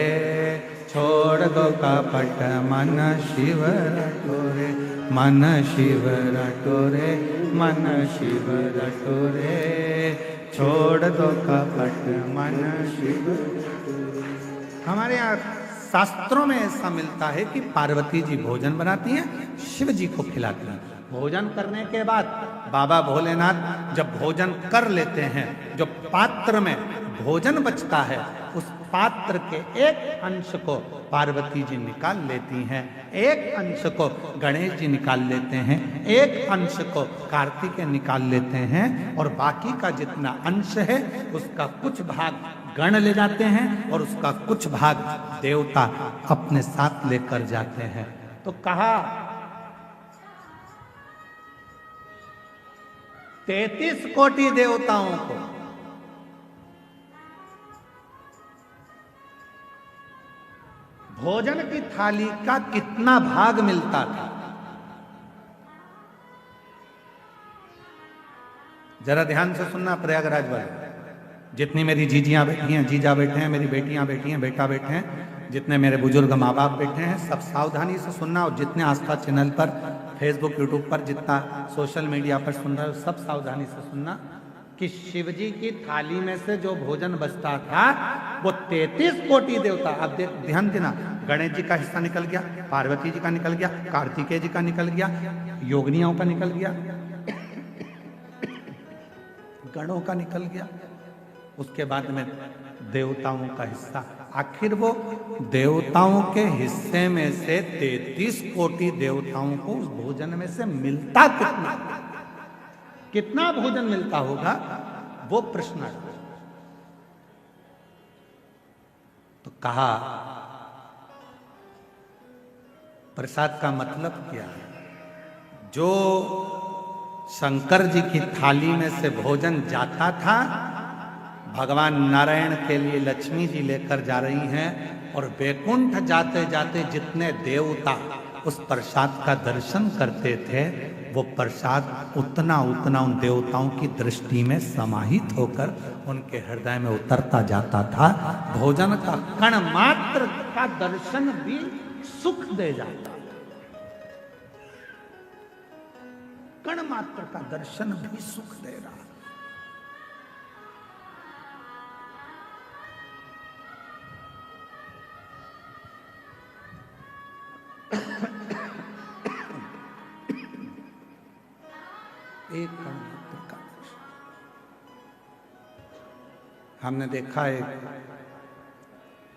छोड़ दो कपट मन शिव रटोरे, मन शिव रटोरे, मन शिव रटोरे, छोड़ दो कपट मन शिव। हमारे यहाँ शास्त्रों में ऐसा मिलता है कि पार्वती जी भोजन बनाती हैं, शिव जी को खिलाती हैं। भोजन करने के बाद बाबा भोलेनाथ जब भोजन कर लेते हैं, जो पात्र में भोजन बचता है उस पात्र के एक अंश को पार्वती जी निकाल लेती हैं, एक अंश को गणेश जी निकाल लेते हैं, एक अंश को कार्तिकेय निकाल लेते हैं, और बाकी का जितना अंश है उसका कुछ भाग गण ले जाते हैं और उसका कुछ भाग देवता अपने साथ लेकर जाते हैं। तो कहा 33 कोटि देवताओं को भोजन की थाली का कितना भाग मिलता था, जरा ध्यान से सुनना प्रयागराज वाले। जितनी मेरी जीजियां बैठी हैं, जीजा बैठे हैं, मेरी बेटियां बैठी हैं, बेटा बैठे हैं, जितने मेरे बुजुर्ग माँ बाप बैठे हैं, सब सावधानी से सुनना। और जितने आस्था चैनल पर, फेसबुक, यूट्यूब पर, जितना सोशल मीडिया पर सुन रहे हो, सब सावधानी से सुनना कि शिव जी की थाली में से जो भोजन बचता था वो 33 कोटि देवता, अब ध्यान देना, गणेश जी का हिस्सा निकल गया, पार्वती जी का निकल गया, कार्तिकेय जी का निकल गया, योगिनियों का निकल गया, गणों का निकल गया, उसके बाद में देवताओं का हिस्सा। आखिर वो देवताओं के हिस्से में से 33 कोटि देवताओं को उस भोजन में से मिलता कितना, कितना भोजन मिलता होगा, वो प्रश्न है। तो कहा प्रसाद का मतलब क्या है? जो शंकर जी की थाली में से भोजन जाता था, भगवान नारायण के लिए लक्ष्मी जी लेकर जा रही हैं, और वैकुंठ जाते जाते जितने देवता उस प्रसाद का दर्शन करते थे, वो प्रसाद उतना उतना उन देवताओं की दृष्टि में समाहित होकर उनके हृदय में उतरता जाता था। भोजन का कण मात्र का दर्शन भी सुख दे जाता, कण मात्र का दर्शन भी सुख दे रहा। एक कण मात्र का दर्शन। हमने देखा है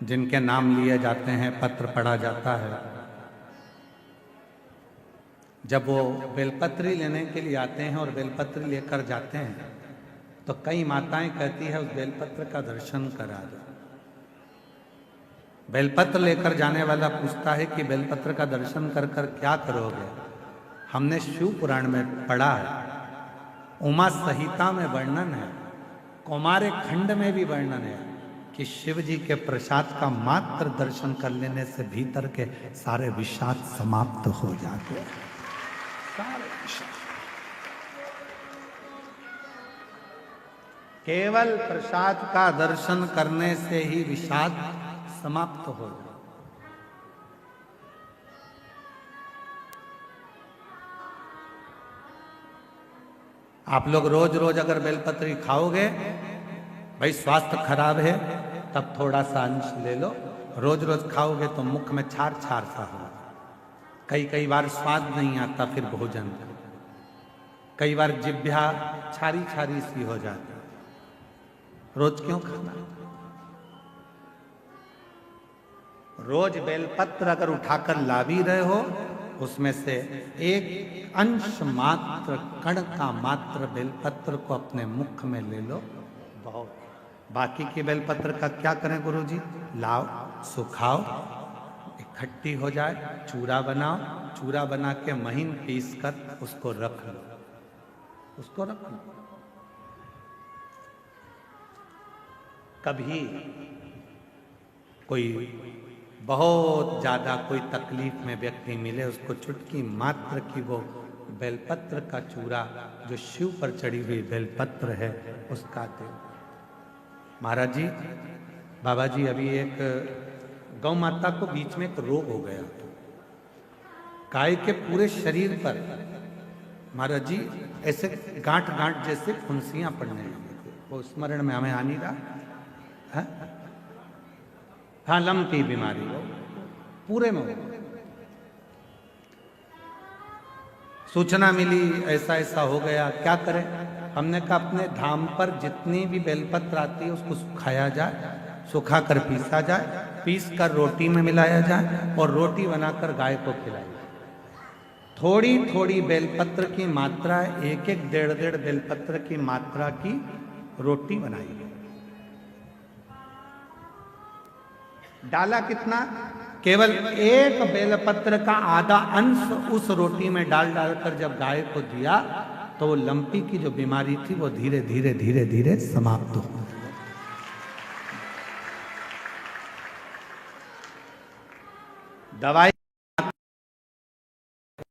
जिनके नाम लिए जाते हैं, पत्र पढ़ा जाता है, जब वो बेलपत्री लेने के लिए आते हैं और बेलपत्री लेकर जाते हैं तो कई माताएं कहती है उस बेलपत्र का दर्शन करा दो। बेलपत्र लेकर जाने वाला पूछता है कि बेलपत्र का दर्शन कर कर क्या करोगे? हमने शिव पुराण में पढ़ा है, उमा संहिता में वर्णन है, कौमार खंड में भी वर्णन है कि शिव जी के प्रसाद का मात्र दर्शन कर लेने से भीतर के सारे विषाद समाप्त हो जाते हैं। केवल प्रसाद का दर्शन करने से ही विषाद समाप्त हो जाए। आप लोग रोज रोज अगर बेलपत्री खाओगे, भाई स्वास्थ्य खराब है तब थोड़ा सा अंश ले लो, रोज रोज खाओगे तो मुख में छार छार सा हो, कई बार स्वाद नहीं आता फिर भोजन, कई बार जिह्वा छारी छारी सी हो जाती। रोज क्यों खाना? रोज बेलपत्र अगर उठाकर ला भी रहे हो, उसमें से एक अंश मात्र, कण का मात्र बेलपत्र को अपने मुख में ले लो, बहुत। बाकी के बेलपत्र का क्या करें गुरुजी? लाओ, सुखाओ, इकट्ठी हो जाए, चूरा बनाओ, चूरा बना के महीन पीस कर उसको रख लो, उसको रख लो। कभी कोई बहुत ज्यादा कोई तकलीफ में व्यक्ति मिले, उसको चुटकी मात्र की वो बेलपत्र का चूरा जो शिव पर चढ़ी हुई बेलपत्र है उसका दे। महाराज जी, बाबा जी अभी एक गौ माता को बीच में एक रोग हो गया। गाय के पूरे शरीर पर महाराज जी ऐसे गांठ गांठ जैसे फुंसियां पड़ने लगी। वो स्मरण में हमें आ नहीं रहा है? हाँ, लम की बीमारी हो पूरे में। सूचना मिली ऐसा ऐसा हो गया, क्या करें? हमने कहा अपने धाम पर जितनी भी बेलपत्र आती है उसको सुखाया जाए, सुखा कर पीसा जाए, पीस कर रोटी में मिलाया जाए और रोटी बनाकर गाय को खिलाई जाए। थोड़ी थोड़ी बेलपत्र की मात्रा, एक एक डेढ़ डेढ़ बेलपत्र की मात्रा की रोटी बनाई गई। डाला कितना? केवल एक बेलपत्र का आधा अंश उस रोटी में डाल डालकर जब गाय को दिया तो वो लंपी की जो बीमारी थी वो धीरे धीरे धीरे धीरे समाप्त हो। दवाई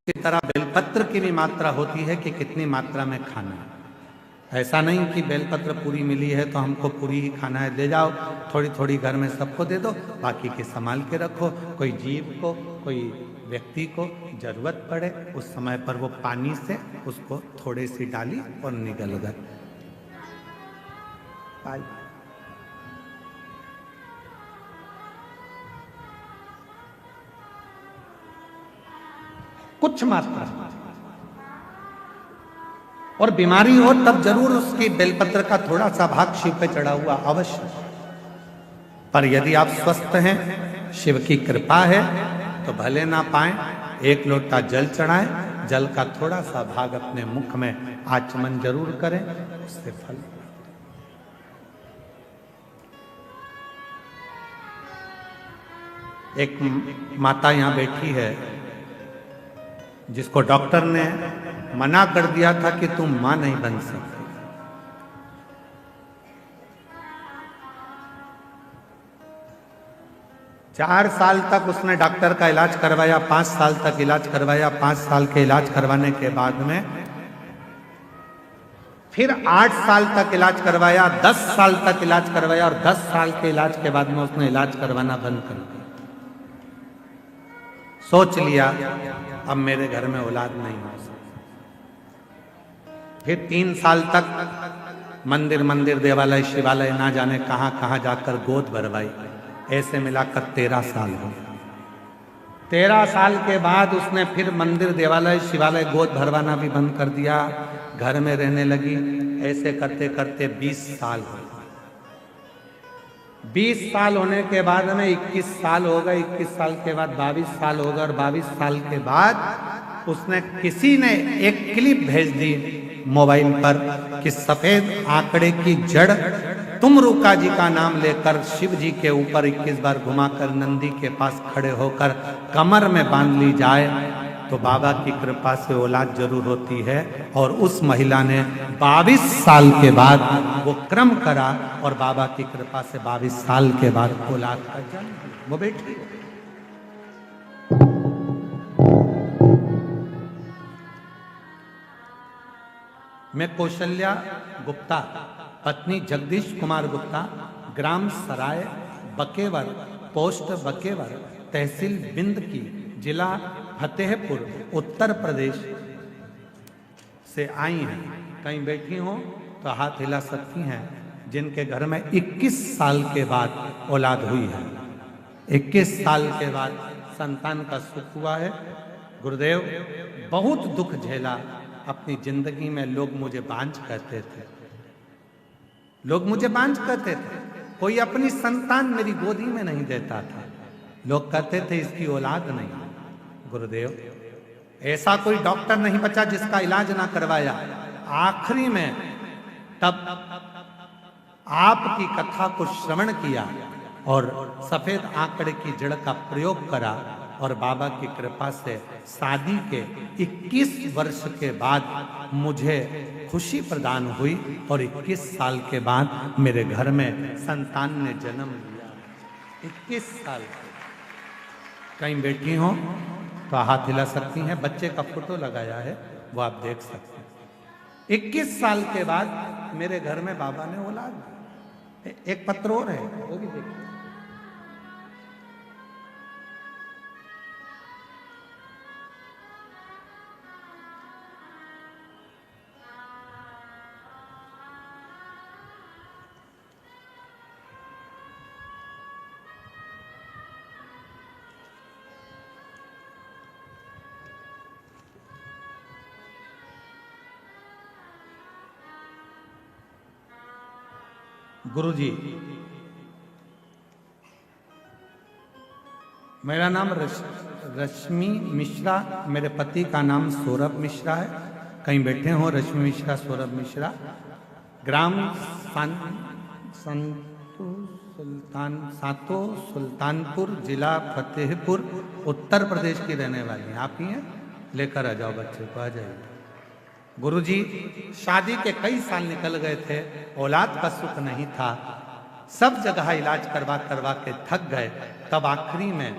की तरह बेलपत्र की भी मात्रा होती है कि कितनी मात्रा में खाना है। ऐसा नहीं कि बेलपत्र पूरी मिली है तो हमको पूरी ही खाना है, ले जाओ थोड़ी थोड़ी घर में सबको दे दो, बाकी के संभाल के रखो। कोई जीव को, कोई व्यक्ति को जरूरत पड़े उस समय पर वो पानी से उसको थोड़ी सी डाली और निगल गए। कुछ मात्रा, और बीमारी हो तब जरूर उसकी बेलपत्र का थोड़ा सा भाग शिव पे चढ़ा हुआ अवश्य। पर यदि आप स्वस्थ हैं, शिव की कृपा है, तो भले ना पाए, एक लोटा जल चढ़ाएं, जल का थोड़ा सा भाग अपने मुख में आचमन जरूर करें, उससे फल। एक माता यहां बैठी है जिसको डॉक्टर ने मना कर दिया था कि तुम मां नहीं बन सकती। चार साल तक उसने डॉक्टर का इलाज करवाया, 5 साल तक इलाज करवाया। 5 साल के इलाज करवाने के बाद में फिर 8 साल तक इलाज करवाया, 10 साल तक इलाज करवाया और 10 साल के इलाज के बाद में उसने इलाज करवाना बंद कर दिया। सोच लिया अब मेरे घर में औलाद नहीं हो सकती। फिर 3 साल तक मंदिर मंदिर देवालय शिवालय ना जाने कहां कहां जाकर गोद भरवाई। ऐसे मिलाकर 13 साल हो। 13 साल के बाद उसने फिर मंदिर देवालय शिवालय गोद भरवाना भी बंद कर दिया, घर में रहने लगी। ऐसे करते करते 20 साल हो। 20 साल होने के बाद में 21 साल हो गए, 21 साल के बाद 22 साल हो गए और 22 साल के बाद उसने किसी ने एक क्लिप भेज दी मोबाइल पर कि सफेद आंकड़े की जड़ तुमरुका जी का नाम लेकर शिव जी के ऊपर 21 बार घुमाकर नंदी के पास खड़े होकर कमर में बांध ली जाए तो बाबा की कृपा से औलाद जरूर होती है। और उस महिला ने 22 साल के बाद वो क्रम करा और बाबा की कृपा से 22 साल के बाद औलाद का जन्म, वो बेटी। मैं कौशल्या गुप्ता, पत्नी जगदीश कुमार गुप्ता, ग्राम सराय बकेवर, पोस्ट बकेवर, तहसील बिंद की, जिला फतेहपुर, उत्तर प्रदेश से आई हैं। कहीं बैठी हो तो हाथ हिला सकती हैं जिनके घर में 21 साल के बाद औलाद हुई है, 21 साल के बाद संतान का सुख हुआ है। गुरुदेव बहुत दुख झेला अपनी जिंदगी में। लोग मुझे बांझ कहते थे, लोग मुझे बांझ कहते थे। कोई अपनी संतान मेरी गोदी में नहीं देता था। लोग कहते थे इसकी औलाद नहीं। गुरुदेव ऐसा कोई डॉक्टर नहीं बचा जिसका इलाज ना करवाया। आखिरी में तब आपकी कथा को श्रवण किया और सफेद आंकड़े की जड़ का प्रयोग करा और बाबा की कृपा से शादी के 21 वर्ष के बाद मुझे खुशी प्रदान हुई और 21 साल के बाद मेरे घर में संतान ने जन्म लिया। 21 साल। कहीं बैठी हो तो हाथ हिला सकती हैं। बच्चे का फोटो लगाया है, वो आप देख सकते हैं। 21 साल के बाद मेरे घर में बाबा ने औलाद। एक पत्र और है, वो भी देखिए। गुरुजी, मेरा नाम रश्मि मिश्रा, मेरे पति का नाम सौरभ मिश्रा है। कहीं बैठे हो रश्मि मिश्रा, सौरभ मिश्रा। ग्राम सातो सुल्तानपुर, जिला फतेहपुर, उत्तर प्रदेश की रहने वाली हैं। आप ही हैं? लेकर आ जाओ बच्चे को, आ जाइए। गुरुजी, शादी के कई साल निकल गए थे, औलाद का सुख नहीं था। सब जगह इलाज करवा करवा के थक गए। तब आखिरी में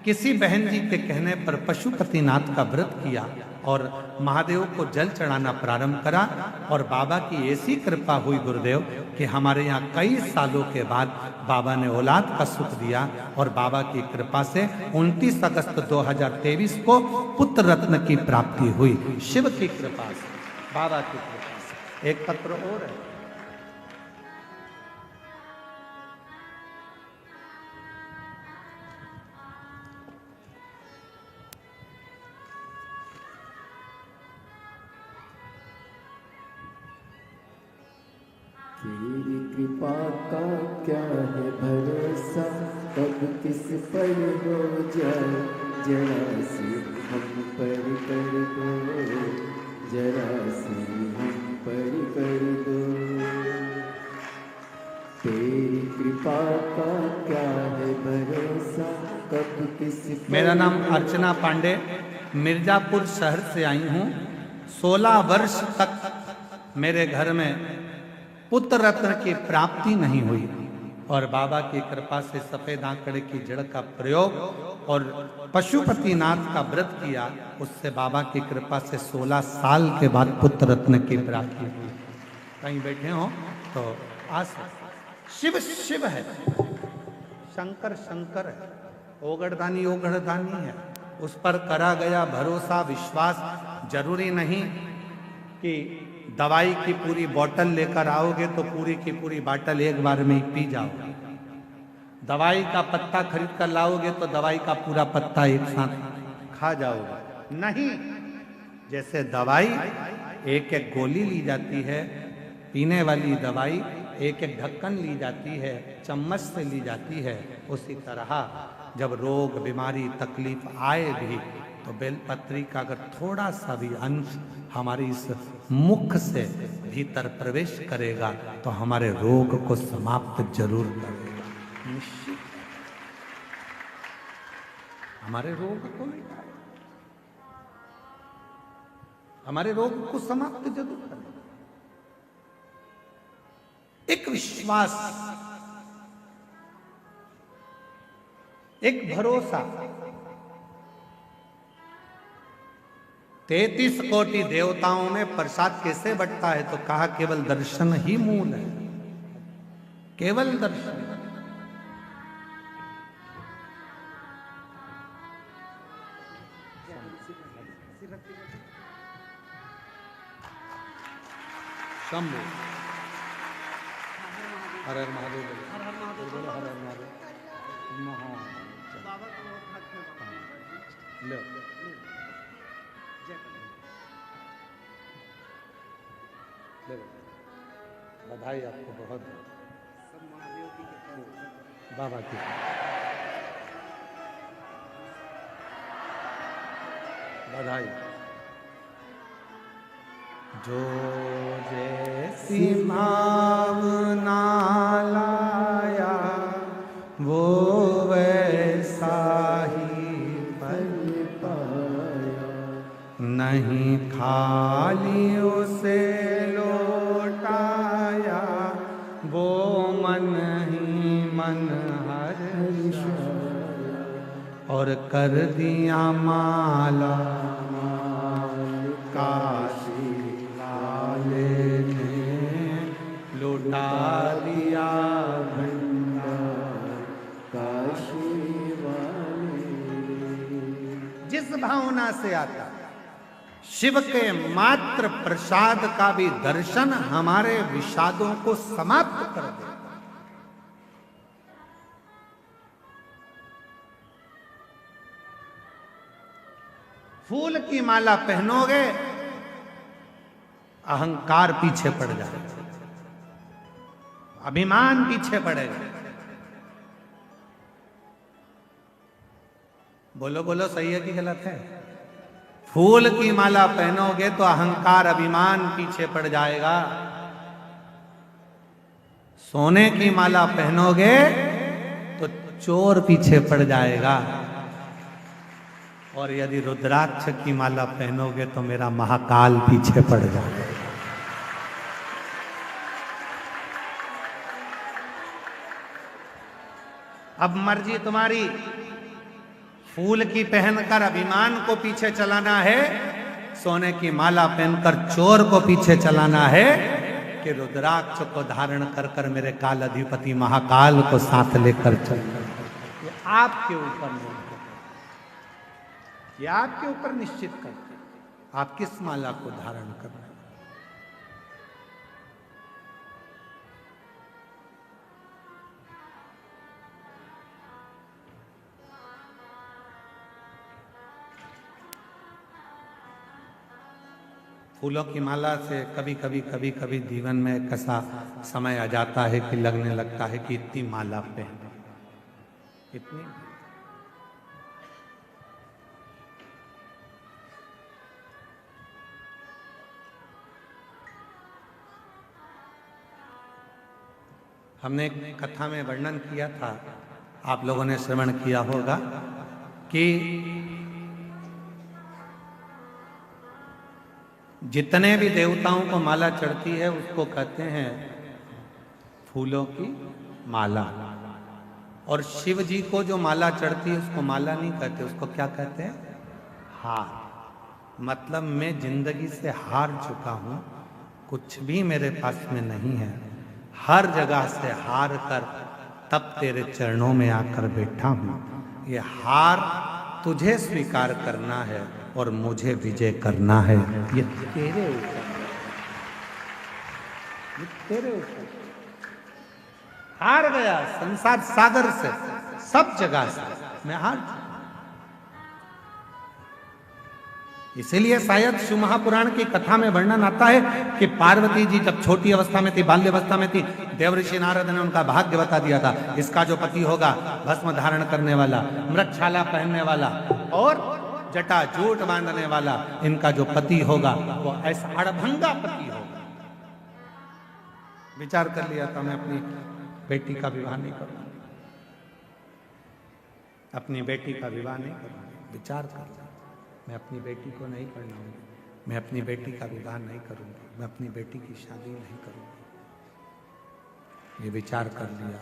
किसी बहन जी के कहने पर पशुपतिनाथ का व्रत किया और महादेव को जल चढ़ाना प्रारंभ करा। और बाबा की ऐसी कृपा हुई गुरुदेव कि हमारे यहाँ कई सालों के बाद बाबा ने औलाद का सुख दिया। और बाबा की कृपा से 29 अगस्त 2023 को पुत्र रत्न की प्राप्ति हुई, शिव की कृपा से, बाबा की कृपा से। एक पत्र और है। तेरी कृपा का क्या है भरोसा, कब किस पर हो जाए, जरा सी हम पर कर दो, जरा सी हम पर कर दो। तेरी कृपा का क्या है भरोसा, कब किस पर। मेरा नाम अर्चना पांडे, मिर्जापुर शहर से आई हूँ। 16 वर्ष तक मेरे घर में पुत्र रत्न की प्राप्ति नहीं हुई और बाबा की कृपा से सफेद आंकड़े की जड़ का प्रयोग और पशुपतिनाथ का व्रत किया। उससे बाबा की कृपा से 16 साल के बाद पुत्र रत्न की प्राप्ति हुई। कहीं बैठे हो तो आस। शिव शिव है, शंकर शंकर है, ओगड़दानी ओगड़दानी है। उस पर करा गया भरोसा विश्वास। जरूरी नहीं कि दवाई की पूरी बोतल लेकर आओगे तो पूरी की पूरी बोतल एक बार में ही पी जाओगे। दवाई का पत्ता खरीद कर लाओगे तो दवाई का पूरा पत्ता एक साथ खा जाओगे। नहीं, जैसे दवाई एक एक गोली ली जाती है, पीने वाली दवाई एक एक ढक्कन ली जाती है, चम्मच से ली जाती है, उसी तरह जब रोग बीमारी तकलीफ आए भी तो बेलपत्री का अगर थोड़ा सा भी अंश हमारी इस मुख से भीतर प्रवेश करेगा तो हमारे रोग को समाप्त जरूर करेगा, निश्चित। हमारे रोग को मिटाएगा, हमारे रोग को समाप्त जरूर करेगा। एक विश्वास, एक भरोसा। 33 कोटि देवताओं में प्रसाद कैसे बंटता है? तो कहा केवल दर्शन ही मूल है, केवल दर्शन। शंभु हर हर महादेव, हर हर महादेव, हर हर महादेव। लो बधाई आपको बहुत बाबा की। बधाई। जो जैसी भावना लाया वो वैसा ही फल पाया, नहीं खाली उसे लौटाया, वो मन ही मन हर्षाया और कर दिया माला माल काशी वाले ने लुटा दिया भंडार काशी वाले। जिस भावना से आता शिव के मात्र प्रसाद का भी दर्शन हमारे विषादों को समाप्त कर दे। फूल की माला पहनोगे, अहंकार पीछे पड़ जाए। अभिमान पीछे पड़ेगा। बोलो बोलो, सही है कि गलत है? फूल की माला पहनोगे तो अहंकार अभिमान पीछे पड़ जाएगा। सोने की माला पहनोगे तो चोर पीछे पड़ जाएगा। और यदि रुद्राक्ष की माला पहनोगे तो मेरा महाकाल पीछे पड़ जाएगा। अब मर्जी तुम्हारी, फूल की पहनकर अभिमान को पीछे चलाना है, सोने की माला पहनकर चोर को पीछे चलाना है, कि रुद्राक्ष को धारण कर कर मेरे काल अधिपति महाकाल को साथ लेकर चलना। ये आपके ऊपर निर्भर, ये आपके ऊपर निश्चित करते आप किस माला को धारण करना। फूलों की माला से कभी कभी जीवन में एक ऐसा समय आ जाता है कि लगने लगता है कि इतनी माला पहने, इतनी। हमने एक कथा में वर्णन किया था, आप लोगों ने श्रवण किया होगा, कि जितने भी देवताओं को माला चढ़ती है उसको कहते हैं फूलों की माला। और शिव जी को जो माला चढ़ती है उसको माला नहीं कहते, उसको क्या कहते हैं? हार। मतलब मैं जिंदगी से हार चुका हूं, कुछ भी मेरे पास में नहीं है, हर जगह से हार कर तब तेरे चरणों में आकर बैठा हूं। ये हार तुझे स्वीकार करना है और मुझे विजय करना है। ये तेरे ऊपर, ये तेरे ऊपर। हार गया संसार सागर से, सब जगह से मैं हार चुका। इसीलिए शायद शिव महापुराण की कथा में वर्णन आता है कि पार्वती जी जब छोटी अवस्था में थी, बाल्य अवस्था में थी, देवऋषि नारद ने उनका भाग्य बता दिया था, इसका जो पति होगा भस्म धारण करने वाला, मृगछाला पहनने वाला और जटा जूट बांधने वाला, इनका जो पति होगा वो ऐसा अड़भंगा पति होगा। विचार कर लिया था, मैं अपनी बेटी का विवाह नहीं करूंगा, अपनी बेटी का विवाह नहीं करूंगा। विचार कर लिया, मैं अपनी बेटी को नहीं पढ़ाऊंगी, मैं अपनी बेटी का विवाह नहीं करूंगी, मैं अपनी बेटी की शादी नहीं करूंगी। ये विचार कर लिया।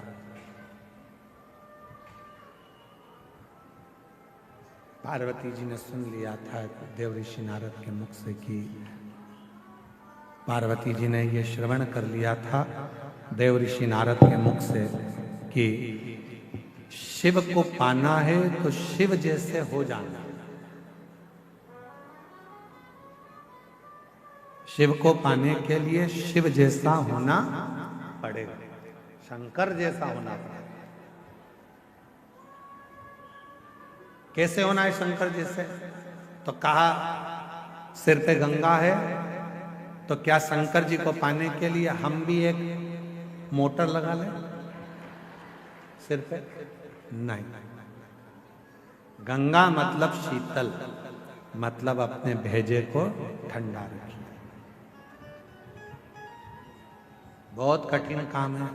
पार्वती जी ने सुन लिया था देवऋषि नारद के मुख से, कि पार्वती जी ने ये श्रवण कर लिया था देवऋषि नारद के मुख से कि शिव को पाना है तो शिव जैसे हो जाना। शिव को पाने के लिए शिव जैसा होना पड़ेगा, शंकर जैसा होना पड़ेगा। कैसे होना है शंकर जैसे? तो कहा सिर पे गंगा है, तो क्या शंकर जी को पाने के लिए हम भी एक मोटर लगा लें सिर पे? नहीं। गंगा मतलब शीतल, मतलब अपने भेजे को ठंडा रखिए। बहुत कठिन काम है,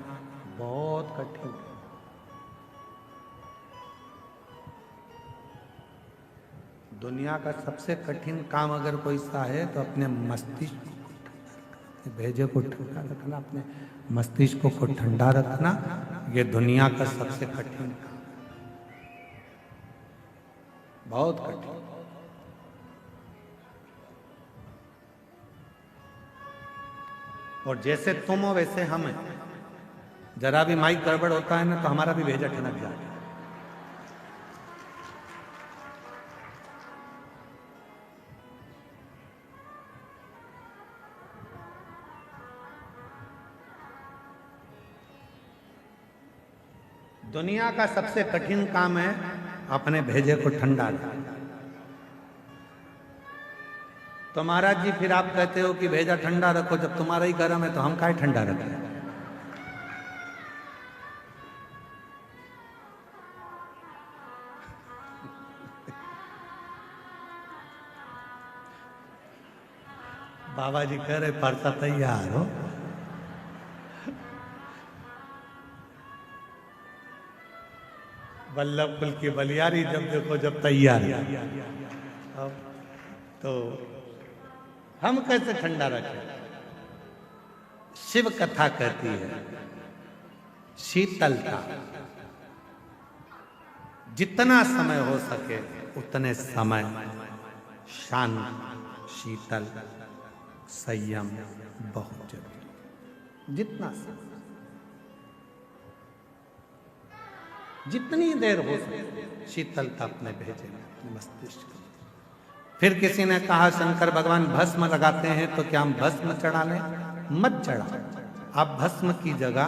बहुत कठिन। दुनिया का सबसे कठिन काम अगर कोई सा है तो अपने मस्तिष्क को, भेजे को ठंडा रखना, अपने मस्तिष्क को ठंडा रखना, ये दुनिया का सबसे कठिन काम, बहुत कठिन। और जैसे तुम हो वैसे हम हैं। जरा भी माइक गड़बड़ होता है ना तो हमारा भी भेजा ठनक जाता है। दुनिया का सबसे कठिन काम है अपने भेजे को ठंडा रखना। तो महाराज जी फिर आप कहते हो कि भेजा ठंडा रखो, जब तुम्हारा ही गर्म है तो हम काहे ठंडा रखें? बाबा जी कह रहे परसा तैयार हो। वल्लभ कुल की बलियारी जब देखो जब तैयार। अब तो हम कैसे ठंडा रखें? शिव कथा कहती है शीतलता, जितना समय हो सके उतने समय शांत शीतल संयम बहुत जरूरी। जितना समय, जितनी देर हो सके शीतलता अपने भेजे अपने मस्तिष्क। फिर किसी ने कहा शंकर भगवान भस्म लगाते हैं तो क्या हम भस्म चढ़ा लें? मत चढ़ा, आप भस्म की जगह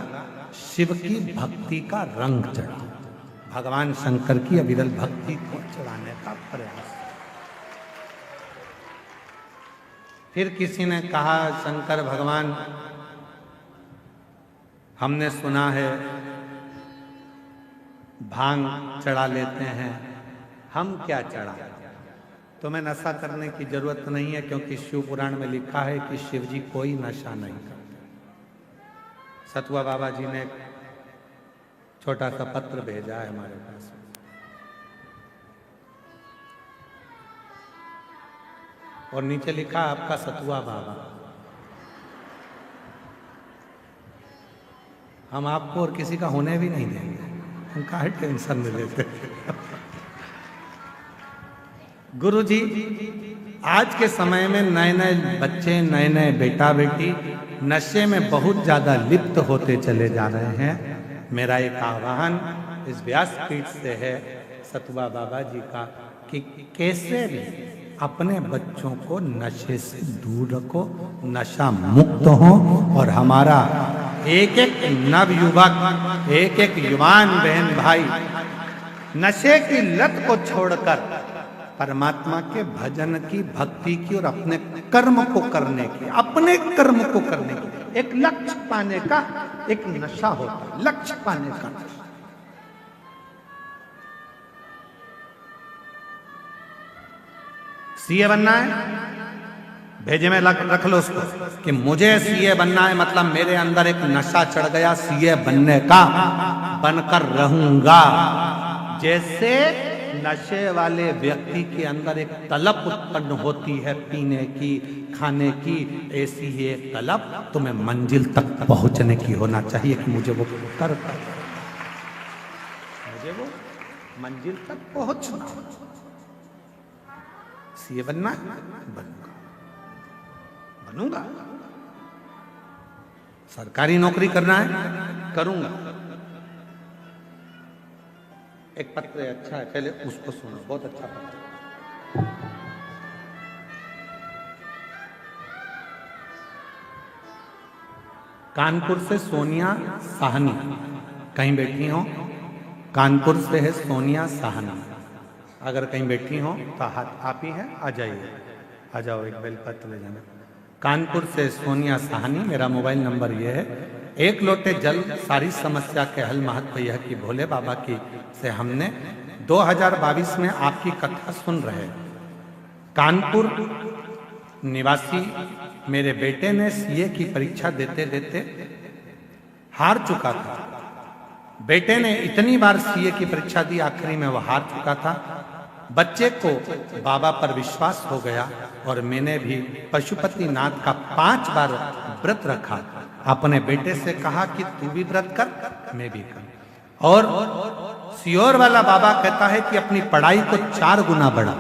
शिव की भक्ति का रंग चढ़ा। भगवान शंकर की अविरल भक्ति को चढ़ाने का प्रयास। फिर किसी ने कहा शंकर भगवान हमने सुना है भांग चढ़ा लेते हैं, हम क्या चढ़ा? तुम्हें नशा करने की जरूरत नहीं है, क्योंकि शिव पुराण में लिखा है कि शिव जी कोई नशा नहीं करते। सतुआ बाबा जी ने छोटा सा पत्र भेजा है हमारे पास, और नीचे लिखा आपका सतुआ बाबा। हम आपको और किसी का होने भी नहीं देंगे, हम काहे टेंशन में लेते। गुरु जी आज के समय में नए नए बच्चे, नए नए बेटा बेटी नशे में बहुत ज्यादा लिप्त होते चले जा रहे हैं। मेरा एक आह्वान इस व्यासपीठ से है सतुआ बाबा जी का कि कैसे भी अपने बच्चों को नशे से दूर रखो, नशा मुक्त हो, और हमारा एक एक नवयुवक, एक एक युवान बहन भाई नशे की लत को छोड़कर परमात्मा के भजन की, भक्ति की और अपने कर्म को करने की, अपने कर्म को करने की, एक लक्ष्य पाने का एक नशा होता है, लक्ष्य पाने का। सीए बनना है, भेजे में रख लो उसको कि मुझे सीए बनना है, मतलब मेरे अंदर एक नशा चढ़ गया सीए बनने का, बनकर रहूंगा। जैसे नशे वाले व्यक्ति के अंदर एक तलब उत्पन्न होती है पीने की, खाने की, ऐसी ही एक तलब तुम्हें मंजिल तक पहुंचने की होना चाहिए कि मुझे वो कर, मुझे वो मंजिल तक पहुंचना। सीए बनना है, बनूंगा, बनूंगा। सरकारी नौकरी करना है, करूंगा। एक पत्र अच्छा है, पहले उसको सुनो, बहुत अच्छा पत्र। कानपुर से सोनिया साहनी कहीं बैठी हो, कानपुर से है सोनिया साहनी। अगर कहीं बैठी हो तो हाथ आप ही हैं, आ जाइए, आ जाओ, एक बेलपत्र ले जाना। कानपुर से सोनिया साहनी, मेरा मोबाइल नंबर ये है। एक लोटे जल सारी समस्या के हल, महत्व यह कि भोले बाबा की से हमने 2022 में आपकी कथा सुन रहे। कानपुर निवासी मेरे बेटे ने सीए की परीक्षा देते देते हार चुका था। बेटे ने इतनी बार सीए की परीक्षा दी, आखिरी में वह हार चुका था। बच्चे को बाबा पर विश्वास हो गया और मैंने भी पशुपति नाथ का 5 बार व्रत रखा। अपने बेटे से कहा कि तू भी व्रत कर, मैं भी कर। और सियोर वाला बाबा कहता है कि अपनी पढ़ाई को 4 गुना बढ़ा।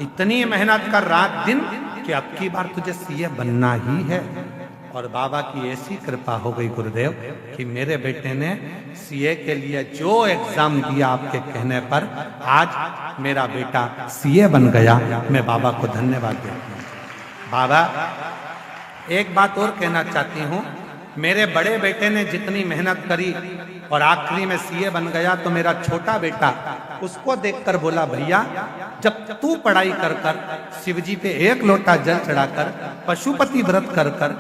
इतनी मेहनत कर रात दिन कि अब की बार तुझे सीए बनना ही है। और बाबा की ऐसी कृपा हो गई गुरुदेव कि मेरे बेटे ने सीए के लिए जो एग्जाम दिया आपके कहने पर, आज मेरा बेटा सीए बन गया। मैं बाबा को धन्यवाद देता हूँ। बाबा एक बात और कहना चाहती हूँ, मेरे बड़े बेटे ने जितनी मेहनत करी और आखिरी में सीए बन गया, तो मेरा छोटा बेटा उसको देखकर बोला, भैया जब तू पढ़ाई कर कर, शिवजी पे 1 लोटा जल चढ़ाकर, पशुपति व्रत कर कर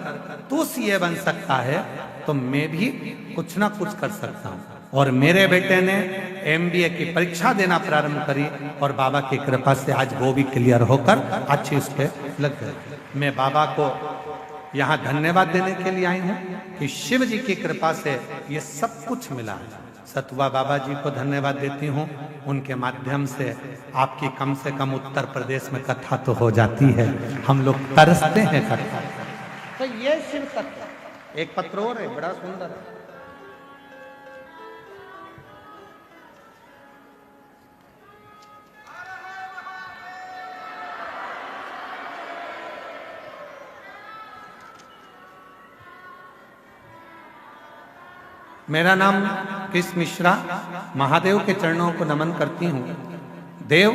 तू सीए बन सकता है, तो मैं भी कुछ ना कुछ कर सकता हूँ। और मेरे बेटे ने एमबीए की परीक्षा देना प्रारंभ करी और बाबा की कृपा से आज वो भी क्लियर होकर अच्छी उस पर लग गए। मैं बाबा को यहाँ धन्यवाद देने के लिए आई हूँ कि शिव जी की कृपा से ये सब कुछ मिला है। सतुआ बाबा जी को धन्यवाद देती हूँ, उनके माध्यम से आपकी कम से कम उत्तर प्रदेश में कथा तो हो जाती है, हम लोग तरसते हैं कथा। तो ये शिव तत्व। एक पत्र और है बड़ा सुंदर है। मेरा नाम कृष्ण मिश्रा, महादेव के चरणों को नमन करती हूँ। देव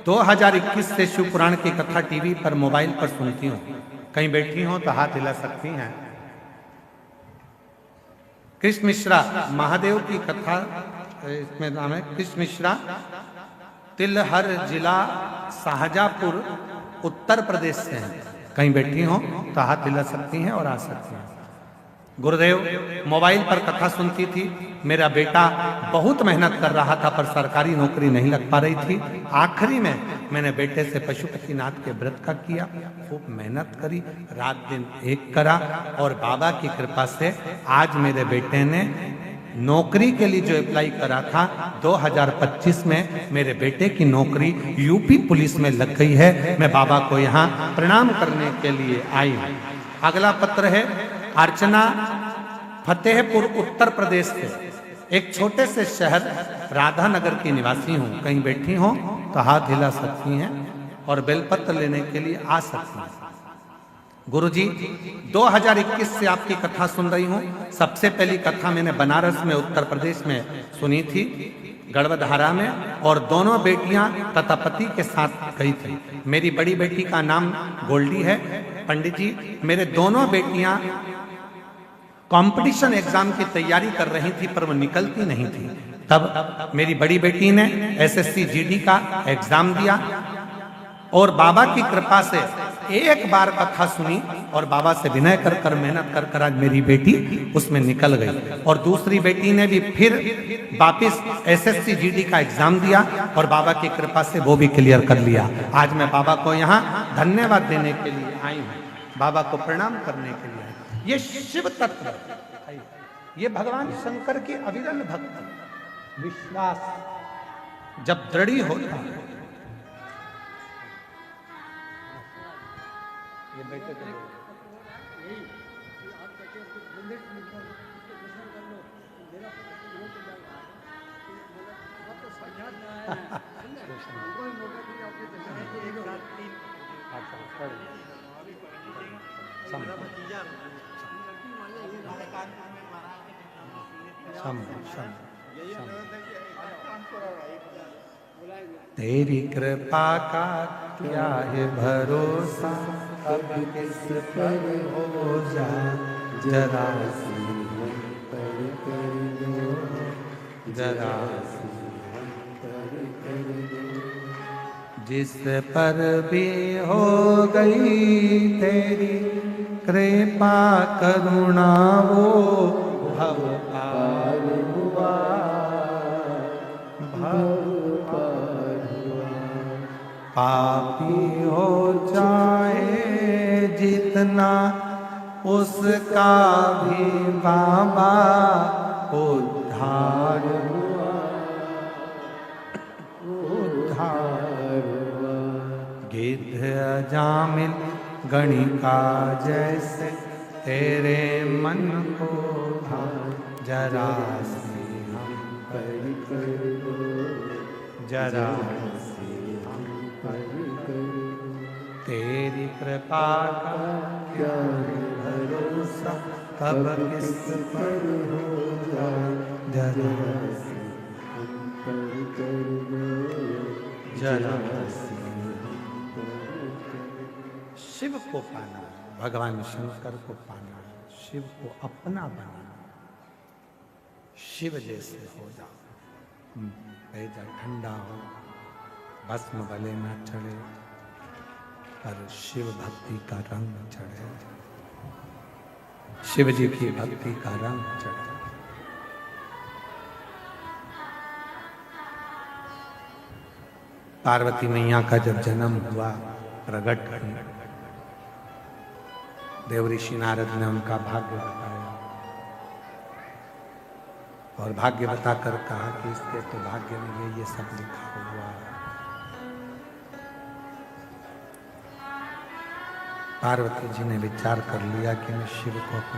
2021 से शिव पुराण की कथा टीवी पर मोबाइल पर सुनती हूँ। कहीं बैठी हो तो हाथ हिला सकती हैं। कृष्ण मिश्रा महादेव की कथा, इसमें नाम है कृष्ण मिश्रा, तिलहर जिला शाहजहाँपुर उत्तर प्रदेश से हैं। कहीं बैठी हो तो हाथ हिला सकती हैं और आ सकती हैं। गुरुदेव मोबाइल पर कथा सुनती थी। मेरा बेटा बहुत मेहनत कर रहा था पर सरकारी नौकरी नहीं लग पा रही थी। आखिरी में मैंने बेटे से पशुपतिनाथ के व्रत का किया, खूब मेहनत करी, रात दिन एक करा और बाबा की कृपा से आज मेरे बेटे ने नौकरी के लिए जो अप्लाई करा था 2025 में मेरे बेटे की नौकरी यूपी पुलिस में लग गई है। मैं बाबा को यहाँ प्रणाम करने के लिए आई हूँ। अगला पत्र है अर्चना, फतेहपुर उत्तर प्रदेश से, एक छोटे से शहर राधानगर की निवासी हूँ। कहीं बैठी हो तो हाथ हिला सकती हैं और बेलपत्र लेने के लिए आ सकती हैं। गुरुजी 2021 से आपकी कथा सुन रही हूँ। सबसे पहली कथा मैंने बनारस में उत्तर प्रदेश में सुनी थी, गढ़वधारा में, और दोनों बेटियां तथा पति के साथ गई थी। मेरी बड़ी बेटी का नाम गोल्डी है। पंडित जी मेरे दोनों बेटियां कंपटीशन एग्जाम की तैयारी कर रही थी पर वो निकलती नहीं थी। तब मेरी बड़ी बेटी ने एसएससी जीडी का एग्जाम दिया और बाबा की कृपा से एक बार कथा सुनी और बाबा से विनय कर कर मेहनत कर कर आज मेरी बेटी उसमें निकल गई। और दूसरी बेटी ने भी फिर वापिस एसएससी जीडी का एग्जाम दिया और बाबा की कृपा से वो भी क्लियर कर लिया। आज मैं बाबा को यहाँ धन्यवाद देने के लिए आई हूँ, बाबा को प्रणाम करने के लिए। ये शिव तत्व, ये भगवान शंकर की अविरल भक्ति, विश्वास जब दृढ़ होता है। ये बैठे तो तेरी कृपा का क्या है भरोसा, अब किस पर हो जाए जरा सी हम पर कर दो, जरा सी हम पर कर दो। जिस पर भी हो गई तेरी कृपा करुणा वो भव पार हुआ, भव पार हुआ। पापी हो चाहे जितना उसका भी बाबा उद्धार हुआ, उद्धार हुआ। गिद्ध अजामिल गणिका जैसे तेरे मन को जरा से हम पर कर दो, जरा से हम पर कर दो। तेरी कृपा का क्या भरोसा, कब किस पर हो जाए जरा से हम पर कर दो, जरा से हम पर कर दो। शिव को पाना, भगवान शंकर को पाना, शिव को अपना बनाना, शिव जैसे हो जाओ। भेजा ठंडा हो, भस्म भले न चढ़े पर शिव भक्ति का रंग चढ़े, शिव जी की भक्ति का रंग चढ़े। पार्वती मैया का जब जन्म हुआ, प्रकट हुई, देवऋषि नारद ने उनका भाग्य बताया और भाग्य बताकर कहा कि इसके तो भाग्य में ये सब लिखा हुआ है। पार्वती जी ने विचार कर लिया कि मैं शिव को अपने